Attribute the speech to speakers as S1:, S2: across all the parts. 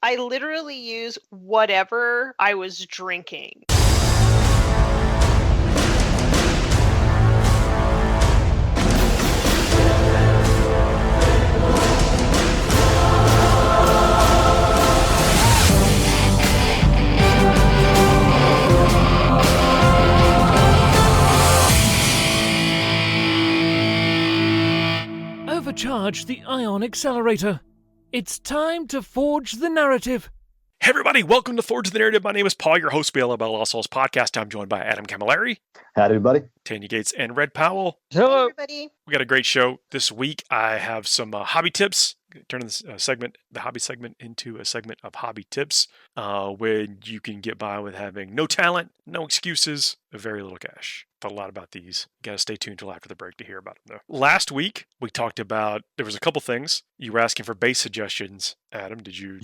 S1: I literally use whatever I was drinking.
S2: Overcharge the ion accelerator. It's time to forge the narrative.
S3: Hey everybody, welcome to Forge the Narrative. My name is Paul, your host for the LML Lost Souls podcast. I'm joined by Adam Camilleri,
S4: Howdy, everybody.
S3: Tanya Gates, and Red Powell.
S1: Hello, everybody.
S3: We got a great show this week. I have some hobby tips. Turning this the hobby segment, into a segment of hobby tips, where you can get by with having no talent, no excuses, very little cash. Thought a lot about these. You gotta stay tuned till after the break to hear about them, though. Last week we talked about, there was a couple things. You were asking for base suggestions, Adam. Did you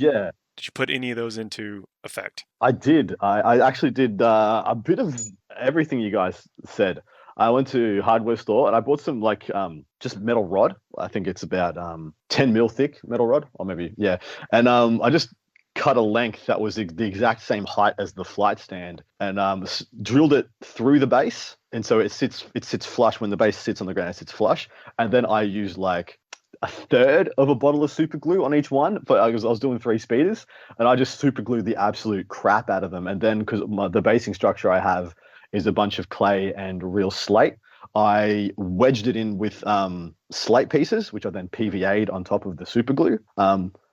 S3: put any of those into effect?
S4: I did. I actually did a bit of everything you guys said. I went to hardware store and I bought some just metal rod. I think it's about 10 mil thick metal rod, or maybe And I just cut a length that was the exact same height as the flight stand, and drilled it through the base, and so it sits flush. When the base sits on the ground, it sits flush. And then I used like a third of a bottle of super glue on each one, but I was doing 3 speeders, and I just super glued the absolute crap out of them. And then because the basing structure I have is a bunch of clay and real slate, I wedged it in with slate pieces, which I then PVA'd on top of the super glue,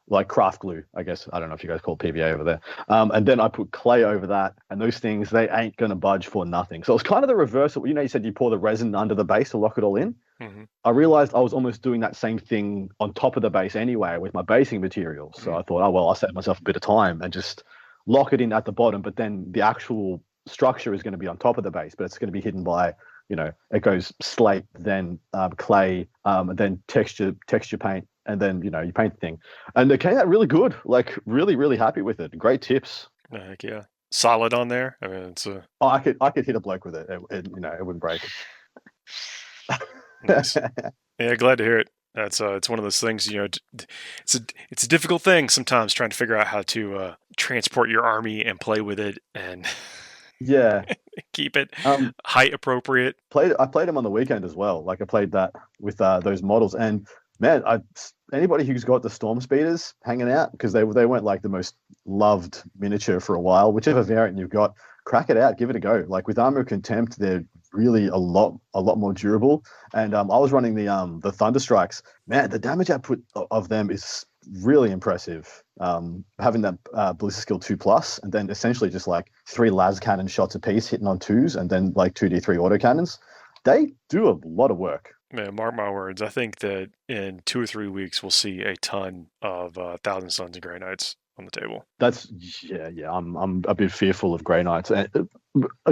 S4: like craft glue, I guess. I don't know if you guys call PVA over there. And then I put clay over that, and those things, they ain't going to budge for nothing. So it's kind of the reverse of, you said you pour the resin under the base to lock it all in. Mm-hmm. I realized I was almost doing that same thing on top of the base anyway with my basing material. So I thought, I'll save myself a bit of time and just lock it in at the bottom, but then the actual structure is going to be on top of the base, but it's going to be hidden by, it goes slate, then clay, then texture paint, and then, you paint the thing. And it came out really good, like really, really happy with it. Great tips.
S3: Heck yeah. Solid on there. I mean, it's
S4: I could hit a bloke with it. It wouldn't break.
S3: Nice. Yeah, glad to hear it. That's it's one of those things, it's a difficult thing sometimes, trying to figure out how to transport your army and play with it and keep it height appropriate.
S4: I played them on the weekend as well. Like I played that with those models, and man, anybody who's got the Storm Speeders hanging out, because they weren't like the most loved miniature for a while. Whichever variant you've got, crack it out, give it a go. Like with Armor of Contempt, they're really a lot more durable. And I was running the Thunder Strikes. Man, the damage output of them is really impressive. Having that ballistic skill 2+, and then essentially just like 3 las cannon shots a piece hitting on 2s, and then like 2d3 autocannons. They do a lot of work.
S3: Man, mark my words. I think that in 2 or 3 weeks we'll see a ton of Thousand Sons and Grey Knights on the table.
S4: That's I'm a bit fearful of Grey Knights.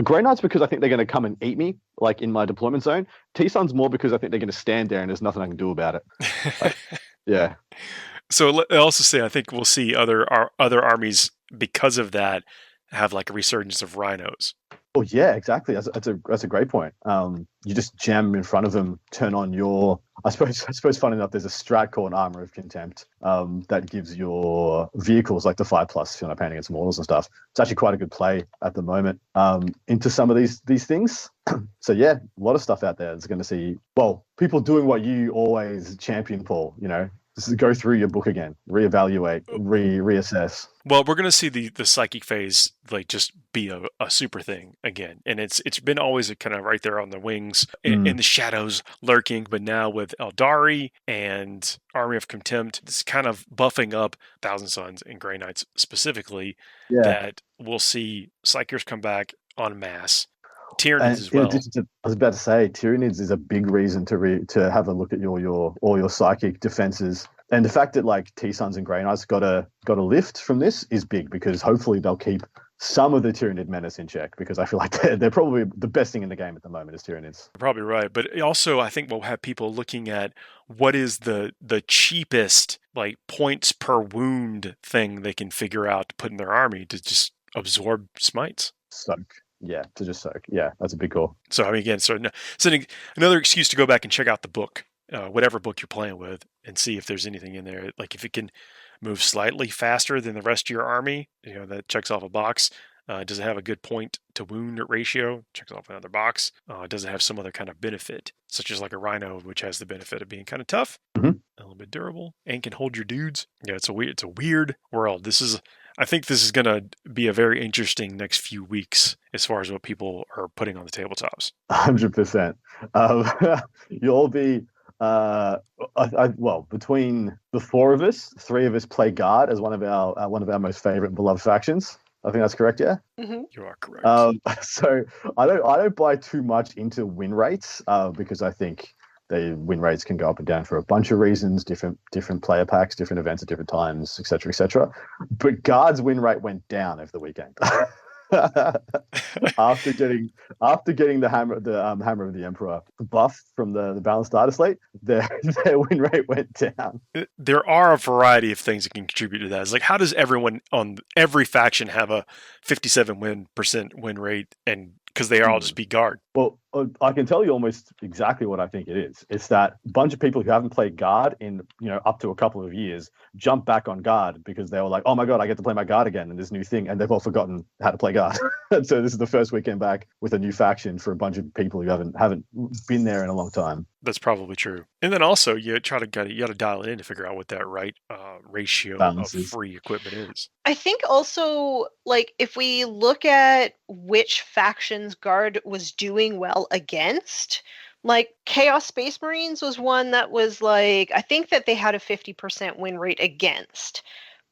S4: Grey Knights because I think they're going to come and eat me, like in my deployment zone. T-Suns more because I think they're going to stand there and there's nothing I can do about it. Yeah.
S3: So I also say I think we'll see other armies because of that have like a resurgence of rhinos.
S4: Oh yeah, exactly. That's a great point. You just jam in front of them, turn on your. I suppose fun enough, there's a strat called Armor of Contempt that gives your vehicles like the 5+, if you're not painting against models and stuff. It's actually quite a good play at the moment into some of these things. So yeah, a lot of stuff out there that's going to see people doing what you always champion, Paul. Just go through your book again, reevaluate, reassess.
S3: Well, we're going to see the psychic phase like just be a super thing again. And it's been always kind of right there on the wings, in the shadows lurking. But now with Eldari and Army of Contempt, it's kind of buffing up Thousand Sons and Grey Knights specifically, that we'll see Psychers come back en masse. Tyranids as well.
S4: I was about to say, Tyranids is a big reason to have a look at all your psychic defenses, and the fact that like T-Suns and Grey Knights got a lift from this is big, because hopefully they'll keep some of the Tyranid menace in check, because I feel like they're probably the best thing in the game at the moment is Tyranids.
S3: You're probably right, but also I think we'll have people looking at what is the cheapest like points per wound thing they can figure out to put in their army to just absorb smites.
S4: Soak. Yeah, to just soak. Yeah, that's a big call.
S3: So, I mean, again, another excuse to go back and check out the book, whatever book you're playing with, and see if there's anything in there. Like if it can move slightly faster than the rest of your army. That checks off a box. Does it have a good point to wound ratio? Checks off another box. Does it have some other kind of benefit, such as like a rhino, which has the benefit of being kind of tough,
S4: Mhm.
S3: a little bit durable, and can hold your dudes? Yeah, it's a weird world. I think this is going to be a very interesting next few weeks as far as what people are putting on the tabletops.
S4: 100%. You'll be well, between the four of us, three of us play guard as one of our most favorite and beloved factions. I think that's correct, yeah.
S1: Mm-hmm.
S3: You are correct.
S4: So I don't buy too much into win rates because I think the win rates can go up and down for a bunch of reasons, different player packs, different events at different times, etc., etc. But guard's win rate went down over the weekend. after getting the hammer of the Emperor buff from the balanced data slate, their win rate went down.
S3: There are a variety of things that can contribute to that. It's like, how does everyone on every faction have a 57% win rate, and because they all just be guard?
S4: Well, I can tell you almost exactly what I think it is. It's that bunch of people who haven't played guard in up to a couple of years jump back on guard because they were like, oh my god, I get to play my guard again in this new thing, and they've all forgotten how to play guard. So this is the first weekend back with a new faction for a bunch of people who haven't been there in a long time.
S3: That's probably true. And then also you got to dial it in to figure out what that right ratio
S4: Balance
S3: of
S4: is.
S3: free equipment is.
S1: I think also, like, if we look at which factions Guard was doing well against, like, Chaos Space Marines was one that was like, I think that they had a 50% win rate against,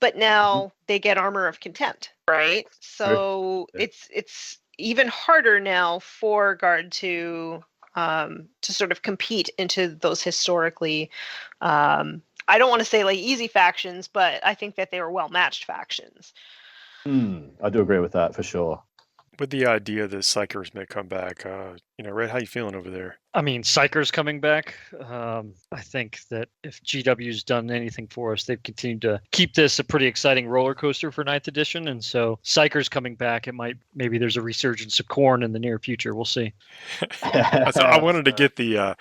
S1: but now they get Armor of Contempt, right? So
S4: Yeah.
S1: it's even harder now for Guard to sort of compete into those historically I don't want to say like easy factions, but I think that they were well matched factions.
S4: I do agree with that for sure.
S3: With the idea that Psychers may come back, Red, how you feeling over there?
S5: I mean, Psycher's coming back. I think that if GW's done anything for us, they've continued to keep this a pretty exciting roller coaster for 9th edition. And so Psycher's coming back. Maybe there's a resurgence of Khorne in the near future. We'll see.
S3: So I wanted to get the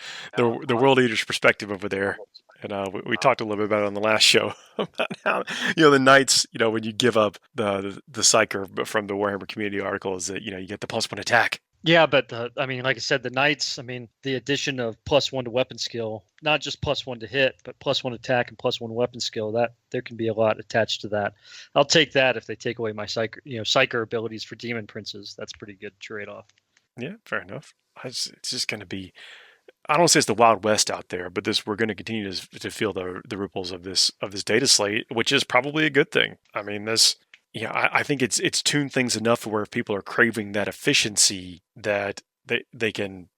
S3: World Eater's perspective over there. And we talked a little bit about it on the last show about how the Knights, when you give up the Psyker from the Warhammer community article, is that you get the +1 attack.
S5: Yeah, but like I said, the Knights, the addition of +1 to weapon skill, not just +1 to hit, but +1 attack and +1 weapon skill, that there can be a lot attached to that. I'll take that if they take away my Psyker abilities for Demon Princes. That's pretty good trade-off.
S3: Yeah, fair enough. It's just going to be, I don't say it's the Wild West out there, but we're going to continue to feel the ripples of this data slate, which is probably a good thing. I mean, I think it's tuned things enough where if people are craving that efficiency that they can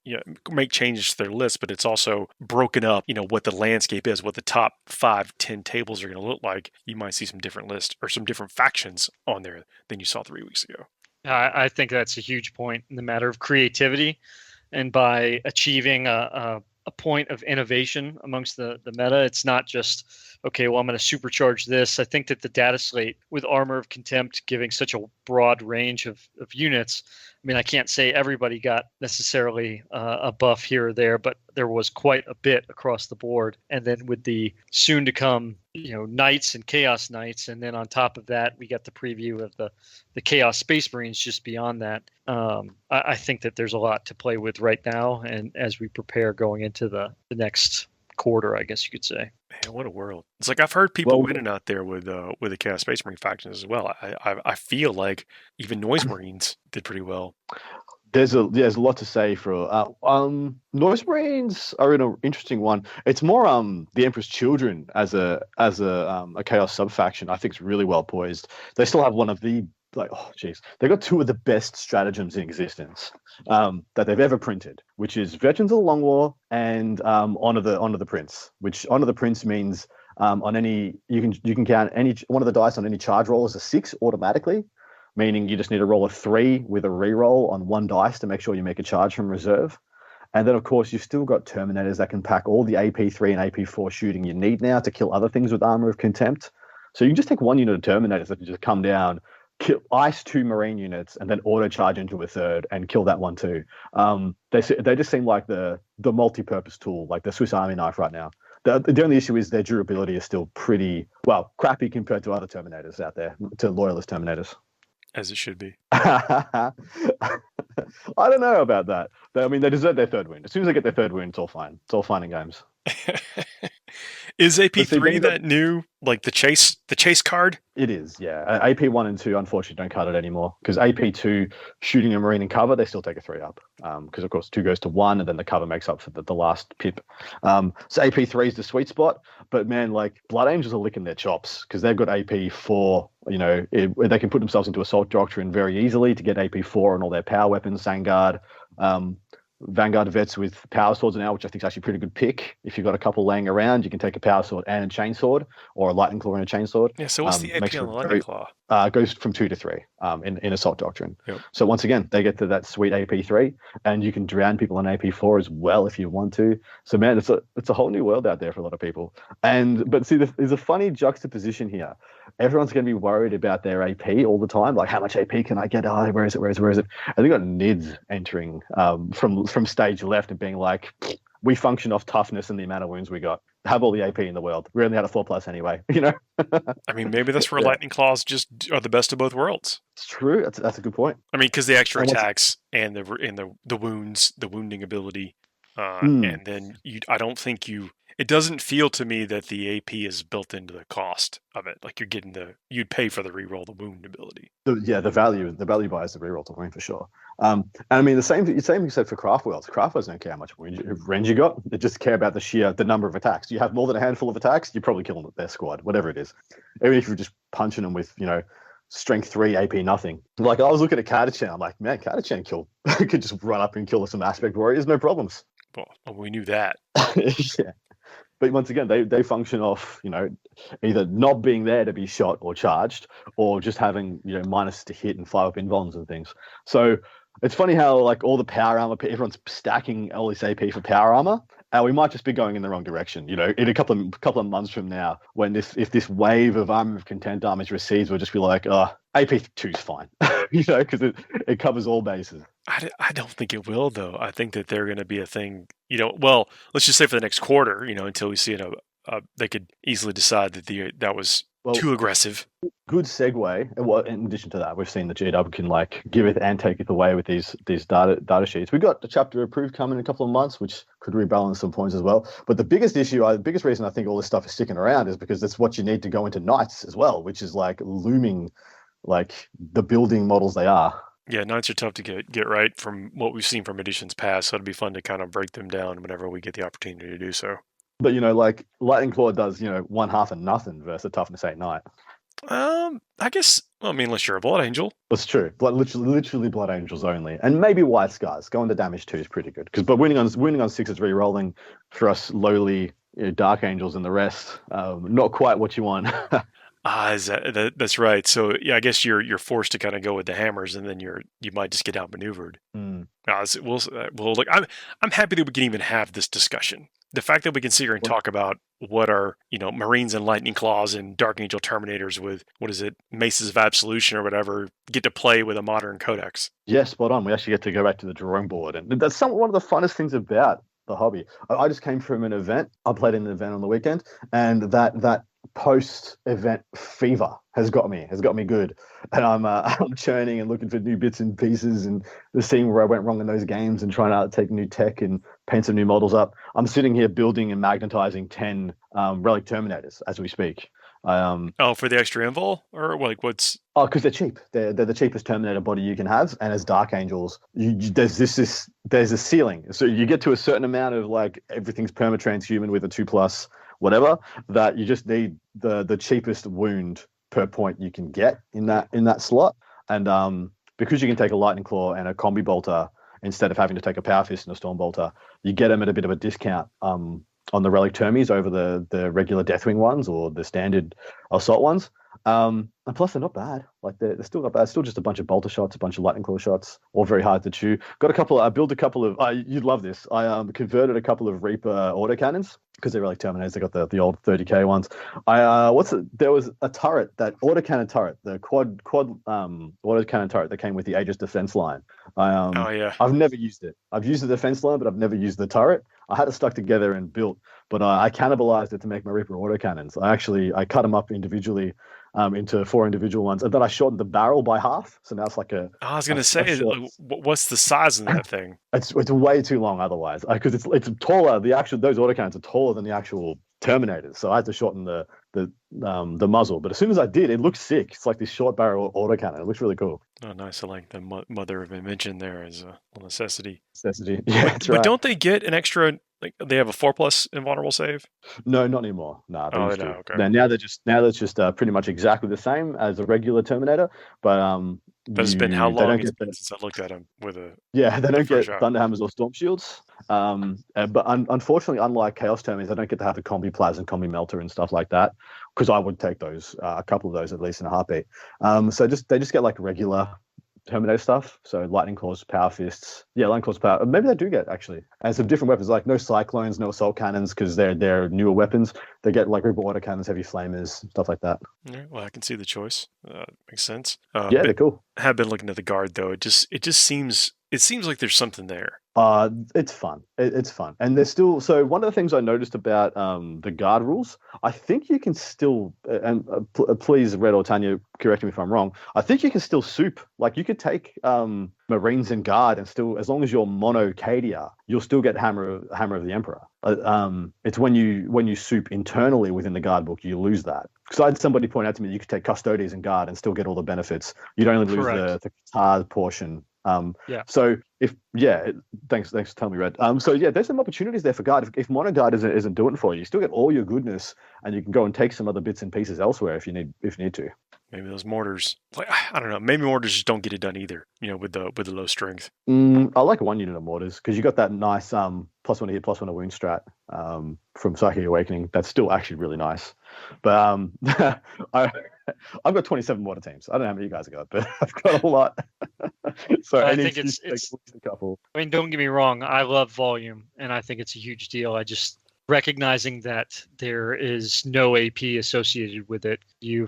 S3: make changes to their list, but it's also broken up, what the landscape is, what the top 5-10 tables are going to look like. You might see some different lists or some different factions on there than you saw 3 weeks ago.
S5: I think that's a huge point in the matter of creativity, and by achieving a point of innovation amongst the meta, it's not just, okay, well, I'm going to supercharge this. I think that the data slate with Armor of Contempt giving such a broad range of units, I can't say everybody got necessarily a buff here or there, but there was quite a bit across the board. And then with the soon to come, Knights and Chaos Knights, and then on top of that, we got the preview of the Chaos Space Marines just beyond that. I think that there's a lot to play with right now, and as we prepare going into the next quarter, I guess you could say.
S3: Man, what a world! It's like I've heard people winning out there with the Chaos Space Marine factions as well. I feel like even Noise Marines did pretty well.
S4: There's a lot to say for Noise Marines are in an interesting one. It's more the Emperor's Children as a Chaos sub faction. I think it's really well poised. They still have one of the they got two of the best stratagems in existence that they've ever printed, which is Veterans of the Long War and Honor the Prince. Which Honor the Prince means on any you can count any one of the dice on any charge roll as a 6 automatically, meaning you just need to roll a 3 with a reroll on one dice to make sure you make a charge from reserve. And then, of course, you've still got Terminators that can pack all the AP3 and AP4 shooting you need now to kill other things with Armor of Contempt. So you can just take one unit of Terminators that can just come down, ice 2 Marine units, and then auto charge into a third and kill that one too. They just seem like the multi-purpose tool, like the Swiss Army knife right now. The only issue is their durability is still pretty, well, crappy compared to other Terminators out there, to Loyalist Terminators.
S3: As it should be.
S4: I don't know about that. I mean, they deserve their third win. As soon as they get their third win, it's all fine. It's all fun and games.
S3: Is AP3
S4: See,
S3: that new, like the chase card?
S4: It is, yeah. AP 1 and 2, unfortunately, don't cut it anymore. Because AP 2, shooting a Marine in cover, they still take a 3 up. Because, of course, 2 goes to 1, and then the cover makes up for the last pip. So AP 3 is the sweet spot. But, man, like, Blood Angels are licking their chops. Because they've got AP 4, you know, they can put themselves into Assault Doctrine very easily to get AP 4 on all their power weapons, Vanguard. Vanguard vets with power swords now, which I think is actually a pretty good pick. If you've got a couple laying around, you can take a power sword and a chainsword, or a lightning claw and a chainsword.
S3: Yeah, so what's the AP on the lightning claw?
S4: Goes from 2 to 3 in Assault Doctrine.
S3: Yep.
S4: So once again, they get to that sweet AP 3, and you can drown people on AP 4 as well if you want to. So man, it's a whole new world out there for a lot of people. But see, there's a funny juxtaposition here. Everyone's going to be worried about their AP all the time, like how much AP can I get? Oh, where is it? And they got Nids entering from stage left and being like, we function off toughness and the amount of wounds we got. Have all the AP in the world. We only had a 4+ anyway, you know?
S3: I mean, maybe that's where Lightning Claws just are the best of both worlds.
S4: It's true. That's a good point.
S3: I mean, because the extra attacks and the wounds, the wounding ability, and then I don't think it doesn't feel to me that the AP is built into the cost of it. Like you'd pay for the reroll the wound ability.
S4: The value buys the reroll to win for sure. And I mean, the same you said for Craft Worlds. Craft Worlds don't care how much range you got. They just care about the number of attacks. You have more than a handful of attacks, you're probably killing their squad, whatever it is. Even if you're just punching them with, you know, strength 3, AP nothing. Like, I was looking at Katachan, I'm like, man, Katachan could just run up and kill some aspect warriors, no problems.
S3: Well, we knew that.
S4: Yeah. But once again, they function off, you know, either not being there to be shot or charged, or just having, you know, minus to hit and 5-up invulns and things. So it's funny how, like, all the power armor, everyone's stacking all this AP for power armor, and we might just be going in the wrong direction. You know, in a couple of months from now, when if this wave of Armor of Content damage recedes, we'll just be like, AP 2's fine, you know, because it covers all bases.
S3: I don't think it will, though. I think that they're going to be a thing, you know, well, let's just say for the next quarter, you know, until we see it, they could easily decide that that was too aggressive.
S4: Good segue. Well, in addition to that, we've seen the GW can, like, give it and take it away with these data sheets. We got the chapter approved coming in a couple of months, which could rebalance some points as well. But the biggest reason I think all this stuff is sticking around is because that's what you need to go into Knights as well, which is, like, looming, like, the building models they are.
S3: Yeah, Knights are tough to get right from what we've seen from editions past, so it'd be fun to kind of break them down whenever we get the opportunity to do so.
S4: But, you know, like, Lightning Claw does, you know, 1/2 of nothing versus a Toughness 8 Knight.
S3: I guess, well, I mean, unless you're a Blood Angel.
S4: That's true. Literally Blood Angels only. And maybe White Scars. Going to damage 2 is pretty good. But winning on 6 is re-rolling for us lowly, you know, Dark Angels and the rest. Not quite what you want.
S3: That's right. So yeah, I guess you're forced to kind of go with the hammers, and then you might just get outmaneuvered. Well, look, I'm happy that we can even have this discussion. The fact that we can sit here and talk about what are, you know, Marines and Lightning Claws and Dark Angel Terminators with, what is it, Maces of Absolution or whatever, get to play with a modern codex.
S4: Yeah, spot on. We actually get to go back to the drawing board, and that's one of the funnest things about the hobby. I just came from an event. I played in an event on the weekend, and that post-event fever has got me good, and I'm churning and looking for new bits and pieces and seeing where I went wrong in those games and trying to take new tech and paint some new models up. I'm sitting here building and magnetizing 10 Relic Terminators as we speak.
S3: For the extra invul, or like what's?
S4: Oh, because they're cheap. They're the cheapest Terminator body you can have, and as Dark Angels, there's a ceiling. So you get to a certain amount of, like, everything's perma-transhuman with a 2+, whatever, that you just need the cheapest wound per point you can get in that slot. And because you can take a Lightning Claw and a Combi Bolter instead of having to take a Power Fist and a Storm Bolter, you get them at a bit of a discount on the Relic Termies over the regular Deathwing ones or the standard Assault ones. And plus, they're not bad. Like they're still not bad. Still just a bunch of bolter shots, a bunch of lightning claw shots, all very hard to chew. Got a couple. I built a couple of. You'd love this. I converted a couple of Reaper autocannons because they were like Terminators. They got the old 30k ones. There was a turret, that autocannon turret, the quad autocannon turret that came with the Aegis defense line.
S3: Oh yeah.
S4: I've never used it. I've used the defense line, but I've never used the turret. I had it stuck together and built, but I cannibalized it to make my Reaper autocannons. I cut them up individually into 4 individual ones, and then I shortened the barrel by half. So now it's like
S3: I was gonna say, what's the size of that thing?
S4: It's way too long otherwise, because it's taller. Those autocannons are taller than the actual Terminators, so I had to shorten the muzzle. But as soon as I did, it looks sick. It's like this short barrel autocannon. It looks really cool.
S3: Oh, nice. I like the mother of invention there as a necessity.
S4: Yeah,
S3: but don't they get an extra? Like they have a 4+ invulnerable save?
S4: No, not anymore. No, they used to.
S3: Okay.
S4: Now they're just pretty much exactly the same as a regular Terminator, but
S3: it's been how long since I looked at them with a
S4: they don't get Thunderhammers or Storm Shields. But unfortunately, unlike Chaos Terminators, they don't get to have the Combi Plas and Combi Melter and stuff like that, because I would take those, a couple of those at least in a heartbeat. So they just get like regular Terminator stuff. So Lightning Claws, Power Fists. Yeah, Lightning Claws, Power. Maybe they do get actually. And some different weapons, like no Cyclones, no Assault Cannons, because they're newer weapons. They get like Reaper Autocannons, Heavy Flamers, stuff like that.
S3: Yeah, well, I can see the choice. Makes sense.
S4: Yeah, they're cool.
S3: I have been looking at the guard though. It just seems like there's something there.
S4: It's fun. It's fun, and there's still. So one of the things I noticed about the guard rules, I think you can still, and please, Red or Tanya, correct me if I'm wrong. I think you can still soup. Like you could take Marines and guard, and still, as long as you're mono Cadia, you'll still get Hammer of the Emperor. It's when you soup internally within the guard book, you lose that. Because I had somebody point out to me that you could take Custodians and guard and still get all the benefits. You'd only lose the Qatar portion. So thanks for telling me, Red. There's some opportunities there for guard. If mono guard isn't doing it for you, you still get all your goodness, and you can go and take some other bits and pieces elsewhere if you need to.
S3: Maybe those mortars, like I don't know, maybe mortars just don't get it done either. With the low strength.
S4: I like 1 unit of mortars because you got that nice +1 to hit, +1 to wound strat from Psychic Awakening. That's still actually really nice. But I've got 27 mortar teams. I don't know how many you guys have got, but I've got a lot. So
S5: I think it's
S4: a couple.
S5: I mean, don't get me wrong. I love volume, and I think it's a huge deal. I just recognizing that there is no AP associated with it. You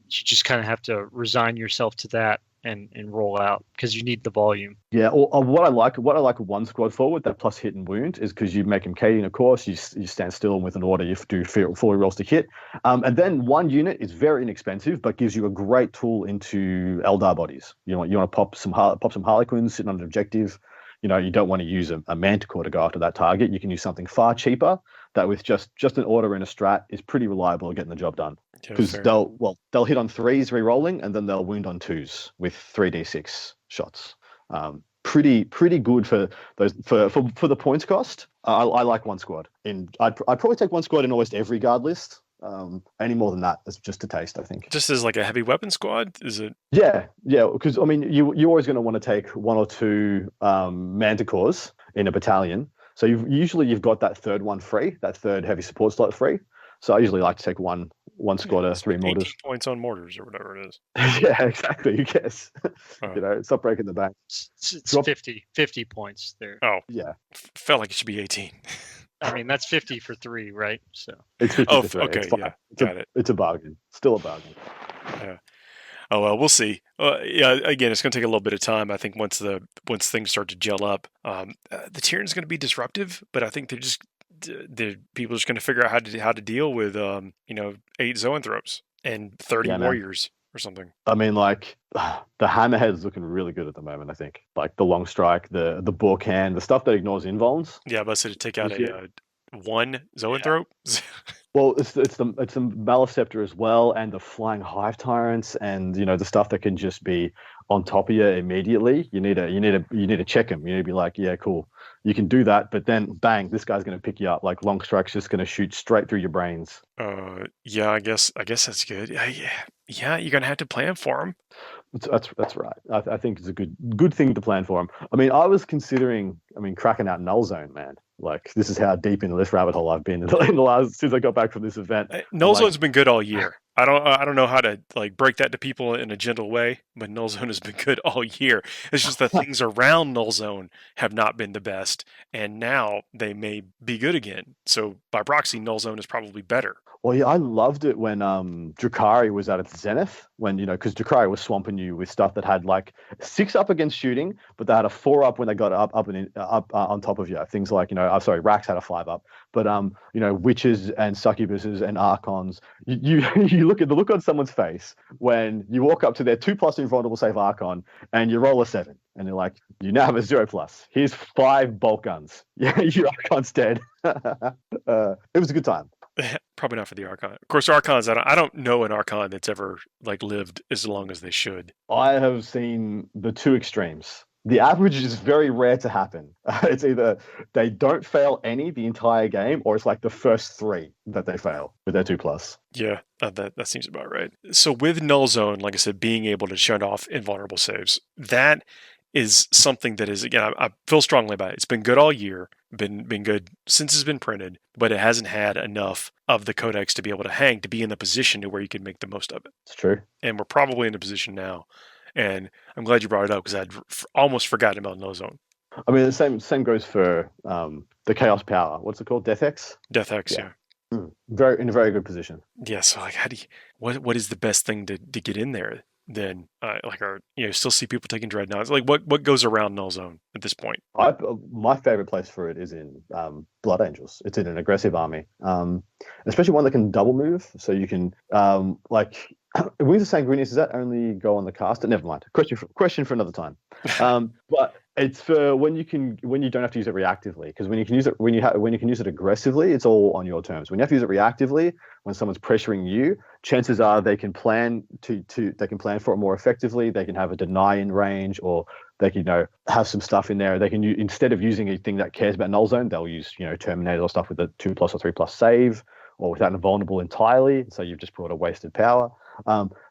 S5: just kind of have to resign yourself to that and roll out because you need the volume.
S4: Yeah, or what I like one squad forward that plus hit and wound is because you make him Cadian, of course. You stand still and with an order you do 40 rolls to hit, and then 1 unit is very inexpensive but gives you a great tool into Eldar bodies. You want to pop some Harlequins sitting on an objective. You don't want to use a Manticore to go after that target. You can use something far cheaper that with just an order and a strat is pretty reliable at getting the job done. Because they'll hit on 3s re-rolling, and then they'll wound on 2s with 3d6 shots. Pretty good for those for the points cost. I like 1 squad. I'd probably take 1 squad in almost every guard list. Any more than that is just a taste, I think.
S3: Just as like a heavy weapon squad, is it?
S4: Yeah. Because I mean, you're always going to want to take 1 or 2 Manticores in a battalion. So you've got that third one free, that third heavy support slot free. So I usually like to take one squad of 3 mortars.
S3: 18 points on mortars or whatever it is.
S4: Yeah, exactly. You guess. Stop breaking the bank.
S5: It's 50 points there.
S3: Oh,
S4: yeah.
S3: Felt like it should be 18.
S5: I mean, that's 50 for 3, right? So
S4: it's 50 for 3.
S3: Okay, got it.
S4: It's a bargain. Still a bargain.
S3: Yeah. Oh well, we'll see. Again, it's going to take a little bit of time. I think once things start to gel up, the Tyranids going to be disruptive, but I think people are just going to figure out how to deal with 8 Zoanthropes and 30 warriors or something. I mean, like the Hammerhead's looking really good at the moment. I think like the Long Strike, the Borkhand, the stuff that ignores invulns. Yeah, but to take out a 1 Zoanthrope. Yeah. Well, it's the Maleceptor as well, and the Flying Hive Tyrants, and the stuff that can just be on top of you immediately. You need to check them. You need to be like, yeah, cool, you can do that, but then bang, this guy's going to pick you up. Like Long Strike's just going to shoot straight through your brains. Yeah, I guess that's good. Yeah, you're going to have to plan for him. That's right. I think it's a good thing to plan for him. I mean, I was considering, cracking out Null Zone, man. Like, this is how deep into this rabbit hole I've been in the last, since I got back from this event. Null Zone's been good all year. I don't know how to like break that to people in a gentle way, but Null Zone has been good all year. It's just the things around Null Zone have not been the best, and now they may be good again. So by proxy, Null Zone is probably better.
S4: Well, yeah, I loved it when Drakari was at its zenith. When because Drakari was swamping you with stuff that had like 6 up against shooting, but they had a 4 up when they got up and up on top of you. Things like sorry, Rax had a 5 up, but witches and succubuses and archons. You look at the look on someone's face when you walk up to their 2+ invulnerable save archon and you roll a 7, and you're like, you now have a 0+. Here's 5 bolt guns. Yeah, your archon's dead. It was a good time.
S3: Probably not for the Archon. Of course, Archons. I don't know an Archon that's ever like lived as long as they should.
S4: I have seen the 2 extremes. The average is very rare to happen. It's either they don't fail any the entire game, or it's like the first 3 that they fail with their 2+.
S3: Yeah, that seems about right. So with Null Zone, like I said, being able to shut off invulnerable saves, that is something that is, again, I feel strongly about it. It's been good all year, been good since it's been printed, but it hasn't had enough of the codex to be able to hang, to be in the position to where you can make the most of it.
S4: It's true.
S3: And we're probably in a position now. And I'm glad you brought it up because I'd almost forgotten about Null Zone.
S4: I mean, the same goes for the Chaos Power. What's it called? Death X?
S3: Death X, yeah.
S4: In a very good position.
S3: Yeah, so like, how do you, what is the best thing to get in there? Then still see people taking dreadnoughts. Like what goes around Null Zone at this point?
S4: My favorite place for it is in Blood Angels. It's in an aggressive army, especially one that can double move. So you can Wings of Sanguinius, does that only go on the caster? Never mind. Question for another time. But it's for when you don't have to use it reactively, because when you can use it when you can use it aggressively, it's all on your terms. When you have to use it reactively, when someone's pressuring you, chances are they can plan they can plan for it more effectively. They can have a deny in range, or they can have some stuff in there. They can instead of using a thing that cares about Null Zone, they'll use Terminator or stuff with a 2+ or 3+ save, or without invulnerable entirely. So you've just brought a wasted power.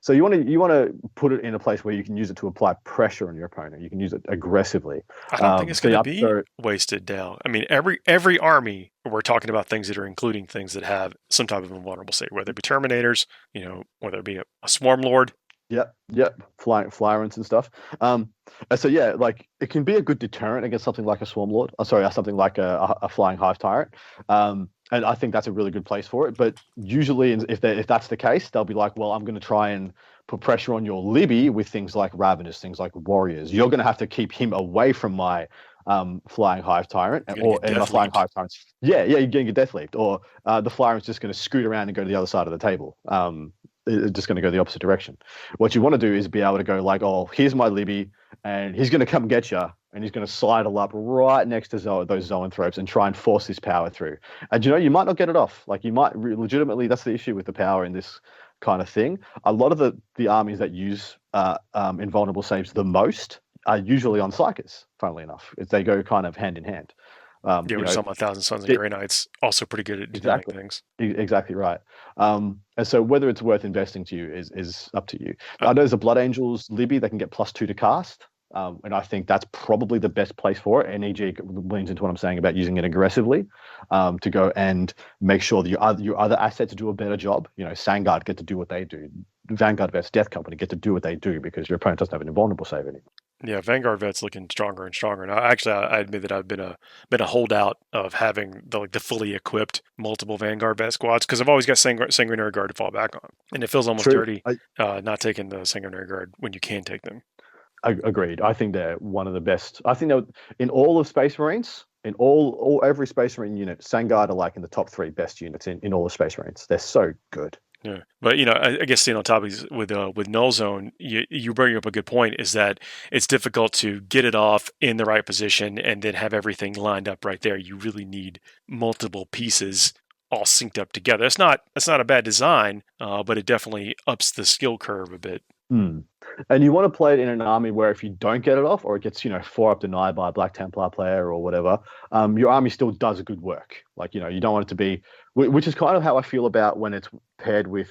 S4: So you want to put it in a place where you can use it to apply pressure on your opponent. You can use it aggressively.
S3: I don't think it's going to be wasted down. I mean, every army, we're talking about things that are including things that have some type of invulnerable state, whether it be Terminators, whether it be a Swarm Lord.
S4: Yep. Flyrants and stuff. So yeah, like it can be a good deterrent against something like a Swarm Lord. Something like a Flying Hive Tyrant. And I think that's a really good place for it. But usually, if that's the case, they'll be like, well, I'm going to try and put pressure on your Libby with things like Ravenous, things like Warriors. You're going to have to keep him away from my Flying Hive Tyrant, and my Flying Hive Tyrants. Yeah, you're getting a Death Leaped, or the Flyrant's just going to scoot around and go to the other side of the table. It's just going to go the opposite direction. What you want to do is be able to go like, oh, here's my Libby, and he's going to come get you, and he's going to sidle up right next to those Zoanthropes and try and force this power through. And you might not get it off. Like you might legitimately, that's the issue with the power in this kind of thing. A lot of the armies that use invulnerable saves the most are usually on Psykers, funnily enough. They go kind of hand in hand.
S3: We're talking about Thousand Sons and Grey Knights, also pretty good at doing things.
S4: Exactly right. And so whether it's worth investing to you is up to you. I know there's a Blood Angels Libby that can get +2 to cast. And I think that's probably the best place for it. And EG leans into what I'm saying about using it aggressively to go and make sure that your other assets do a better job. Sangard get to do what they do. Vanguard Vets Death Company get to do what they do because your opponent doesn't have an invulnerable save anymore.
S3: Yeah, Vanguard Vet's looking stronger and stronger. And I admit that I've been a holdout of having the fully equipped multiple Vanguard Vet squads because I've always got Sanguinary Guard to fall back on, and it feels almost dirty not taking the Sanguinary Guard when you can take them.
S4: Agreed. I think they're one of the best. I think they're in all of Space Marines, in every Space Marine unit, Sangard are like in the top 3 best units in all of Space Marines. They're so good.
S3: Yeah, but I guess staying on topic with Null Zone, you bring up a good point. Is that it's difficult to get it off in the right position and then have everything lined up right there. You really need multiple pieces all synced up together. It's not a bad design, but it definitely ups the skill curve a bit.
S4: And you want to play it in an army where if you don't get it off, or it gets 4-up denied by a Black Templar player or whatever, your army still does good work. Like you don't want it to be, which is kind of how I feel about when it's paired with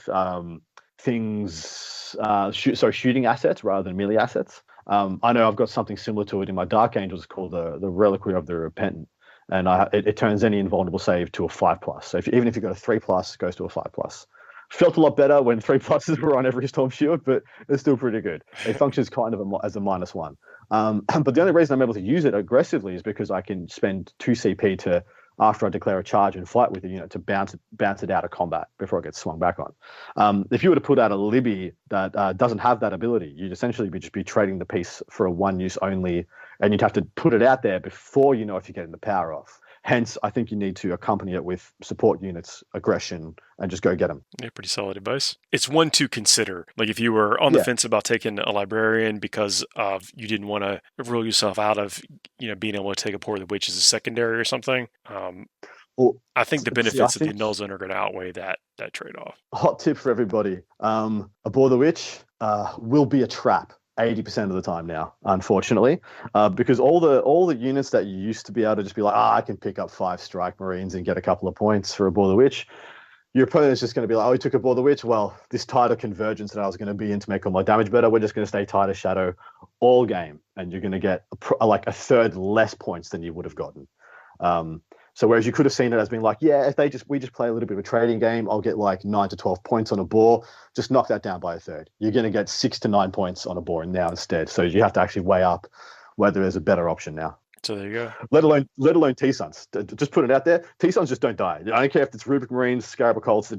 S4: shooting assets rather than melee assets. I know I've got something similar to it in my Dark Angels called the Reliquary of the Repentant, and it turns any invulnerable save to a 5+. So even if you've got a 3+, it goes to a 5+. Felt a lot better when 3+ were on every Storm Shield, but it's still pretty good. It functions kind of as a -1. But the only reason I'm able to use it aggressively is because I can spend 2 CP to, after I declare a charge and fight with the unit, to bounce it out of combat before it gets swung back on. If you were to put out a Libby that doesn't have that ability, you'd essentially just be trading the piece for a 1-use only, and you'd have to put it out there before you know if you're getting the power off. Hence, I think you need to accompany it with support units, aggression, and just go get them.
S3: Yeah, pretty solid advice. It's one to consider. Like if you were on the fence about taking a librarian because of you didn't want to rule yourself out of being able to take a Pour the Witch as a secondary or something.
S4: Well,
S3: I think the benefits of the Null Zone are going to outweigh that trade-off.
S4: Hot tip for everybody: a Bore the Witch will be a trap 80% of the time now, unfortunately, because all the units that you used to be able to just be like, I can pick up 5 Strike Marines and get a couple of points for a Bore the Witch. Your opponent's just going to be like, he took a Bore the Witch. Well, this tighter convergence that I was going to be in to make all my damage better, we're just going to stay tighter Shadow all game, and you're going to get like a third less points than you would have gotten. So whereas you could have seen it as being like, if we just play a little bit of a trading game, I'll get like 9 to 12 points on a boar. Just knock that down by a third. You're going to get 6 to 9 points on a boar now instead. So you have to actually weigh up whether there's a better option now.
S3: So there you go.
S4: Let alone T-Suns. Just put it out there. T-Suns just don't die. I don't care if it's Rubric Marines, Scarab Occults. They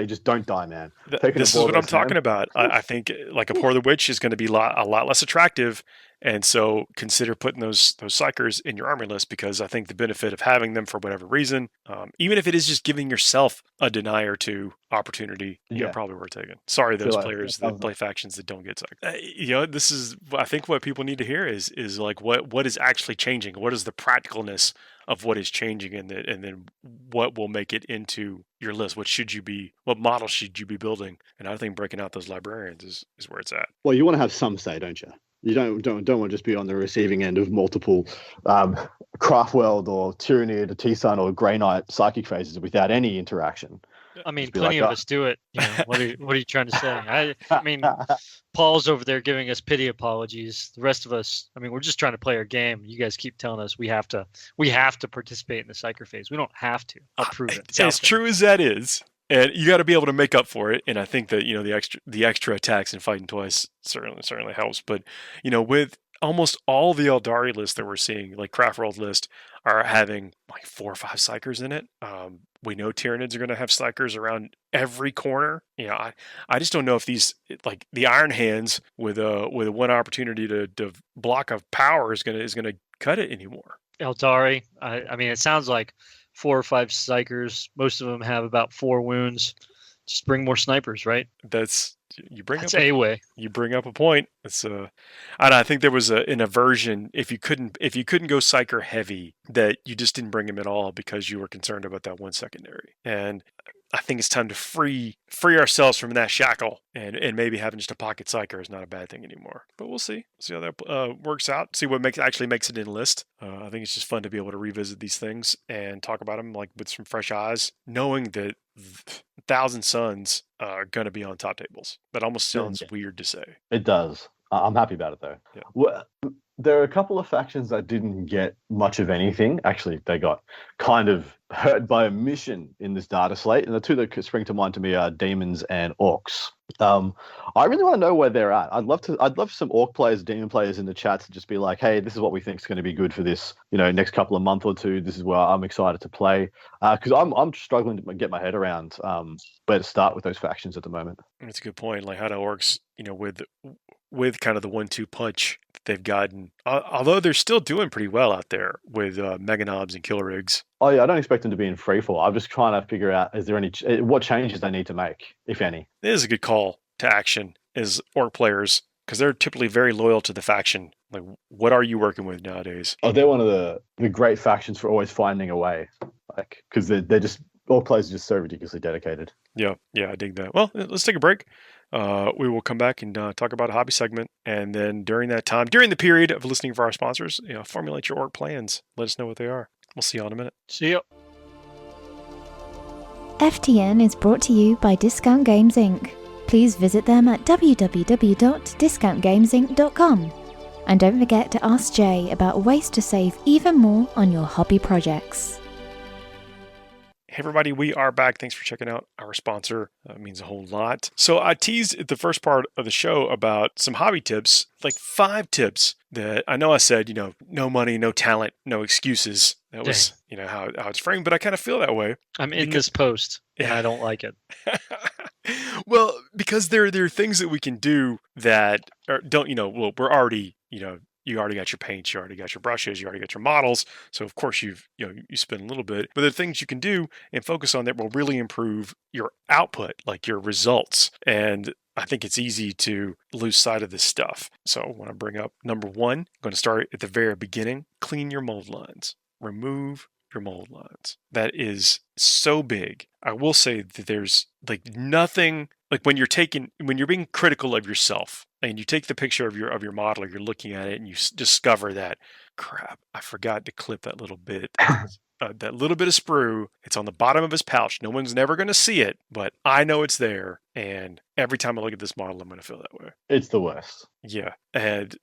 S4: just don't die, man.
S3: This is what I'm talking about. I think like a Pour the Witch is going to be a lot less attractive. And so consider putting those psychers in your army list, because I think the benefit of having them for whatever reason, even if it is just giving yourself a deny or two opportunity, probably worth taking. Sorry, those players that play factions that don't get psyched. This is, I think, what people need to hear is like what is actually changing. What is the practicalness of what is changing, and then what will make it into your list? What model should you be building? And I think breaking out those librarians is where it's at.
S4: Well, you want to have some say, don't you? You don't want to just be on the receiving end of multiple Craftworld or Tyranid or T-Sun or Grey Knight psychic phases without any interaction.
S5: I mean, plenty of us do it. What are you trying to say? I mean, Paul's over there giving us pity apologies. The rest of us, I mean, we're just trying to play our game. You guys keep telling us we have to participate in the psyker phase. We don't have to. I'll prove it.
S3: As true as that is. And you got to be able to make up for it. And I think that, the extra attacks and fighting twice certainly helps. But, with almost all the Eldari lists that we're seeing, like Craftworld list, are having like 4 or 5 psychers in it. We know Tyranids are going to have psychers around every corner. I just don't know if these, like the Iron Hands with one opportunity to block a power is going to cut it anymore.
S5: Eldari, I mean, it sounds like 4 or 5 psychers. Most of them have about 4 wounds. Just bring more snipers, right? You bring up a point. It's and I think there was an aversion if you couldn't go psyker heavy, that you just didn't bring him at all because you were concerned about that one secondary. And I think it's time to free ourselves from that shackle, and maybe having just a pocket psyker is not a bad thing anymore. But we'll see how that works out. See what actually makes it in list. I think it's just fun to be able to revisit these things and talk about them like with some fresh eyes, knowing that 1,000 Suns are going to be on top tables. That almost sounds weird to say.
S4: It does. I'm happy about it though.
S3: Yeah.
S4: Well, there are a couple of factions that didn't get much of anything. Actually, they got kind of hurt by omission in this data slate. And the two that spring to mind to me are Demons and Orcs. I really want to know where they're at. I'd love some Orc players, Demon players in the chat to just be like, hey, this is what we think is going to be good for this, next couple of months or two. This is where I'm excited to play. Because I'm struggling to get my head around where to start with those factions at the moment.
S3: That's a good point. Like how do Orcs, with kind of the 1-2 punch they've gotten, although they're still doing pretty well out there with Mega Knobs and Killer Rigs.
S4: Oh yeah, I don't expect them to be in freefall. I'm just trying to figure out, is there any what changes they need to make, if any.
S3: It is a good call to action as Orc players, because they're typically very loyal to the faction. Like, what are you working with nowadays?
S4: Oh, they're one of the great factions for always finding a way, like, because they're just, Orc players are just so ridiculously dedicated.
S3: Yeah, I dig that. Well, let's take a break. We will come back and talk about a hobby segment, and then during that time, during the period of listening for our sponsors, formulate your Orc plans. Let us know what they are. We'll see you in a minute.
S5: See you.
S6: FTN is brought to you by Discount Games Inc. Please visit them at www.discountgamesinc.com. And don't forget to ask Jay about ways to save even more on your hobby projects.
S3: Hey everybody, we are back. Thanks for checking out our sponsor. It means a whole lot. So I teased at the first part of the show about some hobby tips, like 5 tips that I know I said, no money, no talent, no excuses. That was, how it's framed, but I kind of feel that way.
S5: I'm in this post and I don't like it.
S3: Well, because there are things that we can do that don't, we're already, you already got your paints, you already got your brushes, you already got your models. So of course you spend a little bit, but there are things you can do and focus on that will really improve your output, like your results. And I think it's easy to lose sight of this stuff. So I want to bring up number 1. I'm going to start at the very beginning. Clean your mold lines. Remove your mold lines. That is so big. I will say that there's like nothing, like when you're being critical of yourself and you take the picture of your model, or you're looking at it and you discover that, crap, I forgot to clip that little bit. That little bit of sprue, it's on the bottom of his pouch. No one's never going to see it, but I know it's there. And every time I look at this model, I'm going to feel that way.
S4: It's the worst.
S3: Yeah. And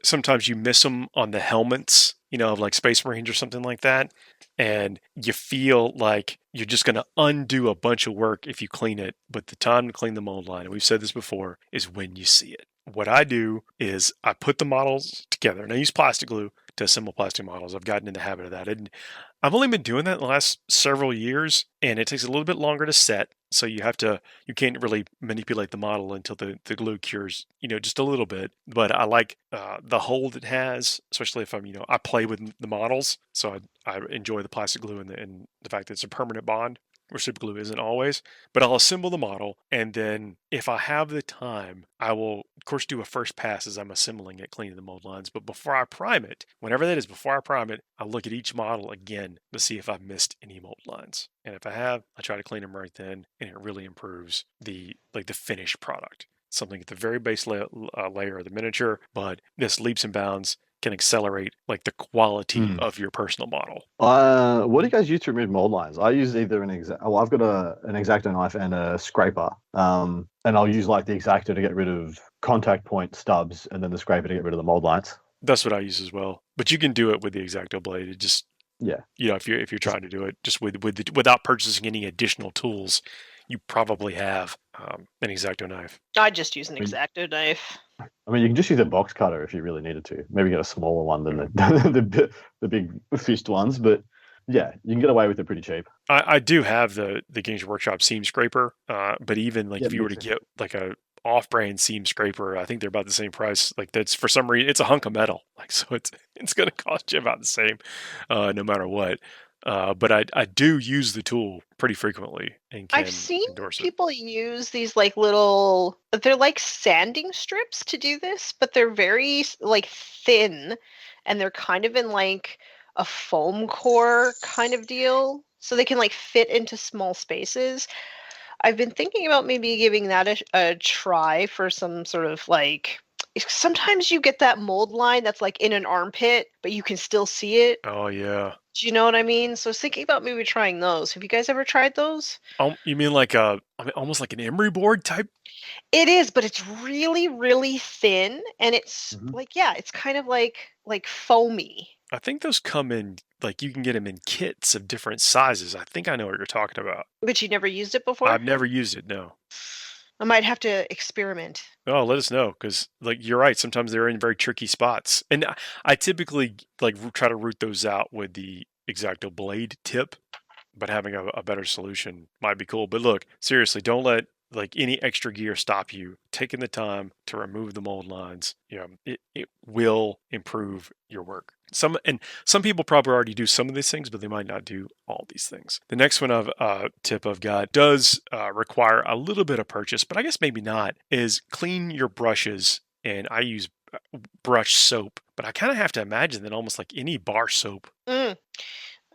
S3: sometimes you miss them on the helmets, of like Space Marines or something like that. And you feel like you're just going to undo a bunch of work if you clean it. But the time to clean the mold line, and we've said this before, is when you see it. What I do is I put the models together, and I use plastic glue to assemble plastic models. I've gotten in the habit of that. And I've only been doing that in the last several years, and it takes a little bit longer to set. So you can't really manipulate the model until the glue cures, just a little bit. But I like the hold it has, especially if I play with the models. So I enjoy the plastic glue and the fact that it's a permanent bond, where super glue isn't always. But I'll assemble the model, and then if I have the time, I will, of course, do a first pass as I'm assembling it, cleaning the mold lines. But before I prime it, whenever that is, before I prime it, I'll look at each model again to see if I've missed any mold lines. And if I have, I try to clean them right then, and it really improves the finished product. Something at the very base layer of the miniature, but this leaps and bounds can accelerate like the quality of your personal model.
S4: What do you guys use to remove mold lines? I use either I've got an X-Acto knife and a scraper. And I'll use like the X-Acto to get rid of contact point stubs, and then the scraper to get rid of the mold lines.
S3: That's what I use as well. But you can do it with the X-Acto blade. It just if you're trying to do it just without purchasing any additional tools, you probably have an X-Acto knife.
S1: I just use an X-Acto knife.
S4: I mean, you can just use a box cutter if you really needed to. Maybe get a smaller one than the big fished ones, but yeah, you can get away with it pretty cheap.
S3: I do have the Games Workshop seam scraper, but even if you were to get like a off-brand seam scraper, I think they're about the same price. Like that's, for some reason, it's a hunk of metal. Like, so it's going to cost you about the same, no matter what. But I do use the tool pretty frequently, and can
S1: I've seen
S3: endorse
S1: people use these like little, they're like sanding strips to do this, but they're very like thin, and they're kind of in like a foam core kind of deal, so they can like fit into small spaces. I've been thinking about maybe giving that a try for some sort of like, sometimes you get that mold line that's like in an armpit, but you can still see it.
S3: Oh yeah.
S1: Do you know what I mean? So I was thinking about maybe trying those. Have you guys ever tried those?
S3: You mean like almost like an emery board type?
S1: It is, but it's really, really thin, and it's it's kind of like foamy.
S3: I think those come in, like you can get them in kits of different sizes. I think I know what you're talking about.
S1: But you never used it before?
S3: I've never used it, no.
S1: I might have to experiment.
S3: Oh, let us know, because like you're right. Sometimes they're in very tricky spots, and I typically like try to root those out with the X-Acto blade tip. But having a better solution might be cool. But look, seriously, don't let like any extra gear stop you taking the time to remove the mold lines. It will improve your work. Some people probably already do some of these things, but they might not do all these things. The next one tip I've got does require a little bit of purchase, but I guess maybe not, is clean your brushes. And I use brush soap, but I kind of have to imagine that almost like any bar soap.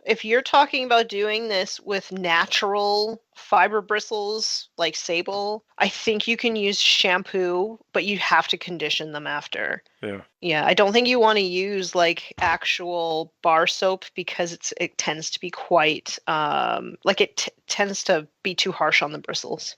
S1: If you're talking about doing this with natural fiber bristles like sable, I think you can use shampoo, but you have to condition them after. Yeah, I don't think you want to use like actual bar soap, because it tends to be quite tends to be too harsh on the bristles.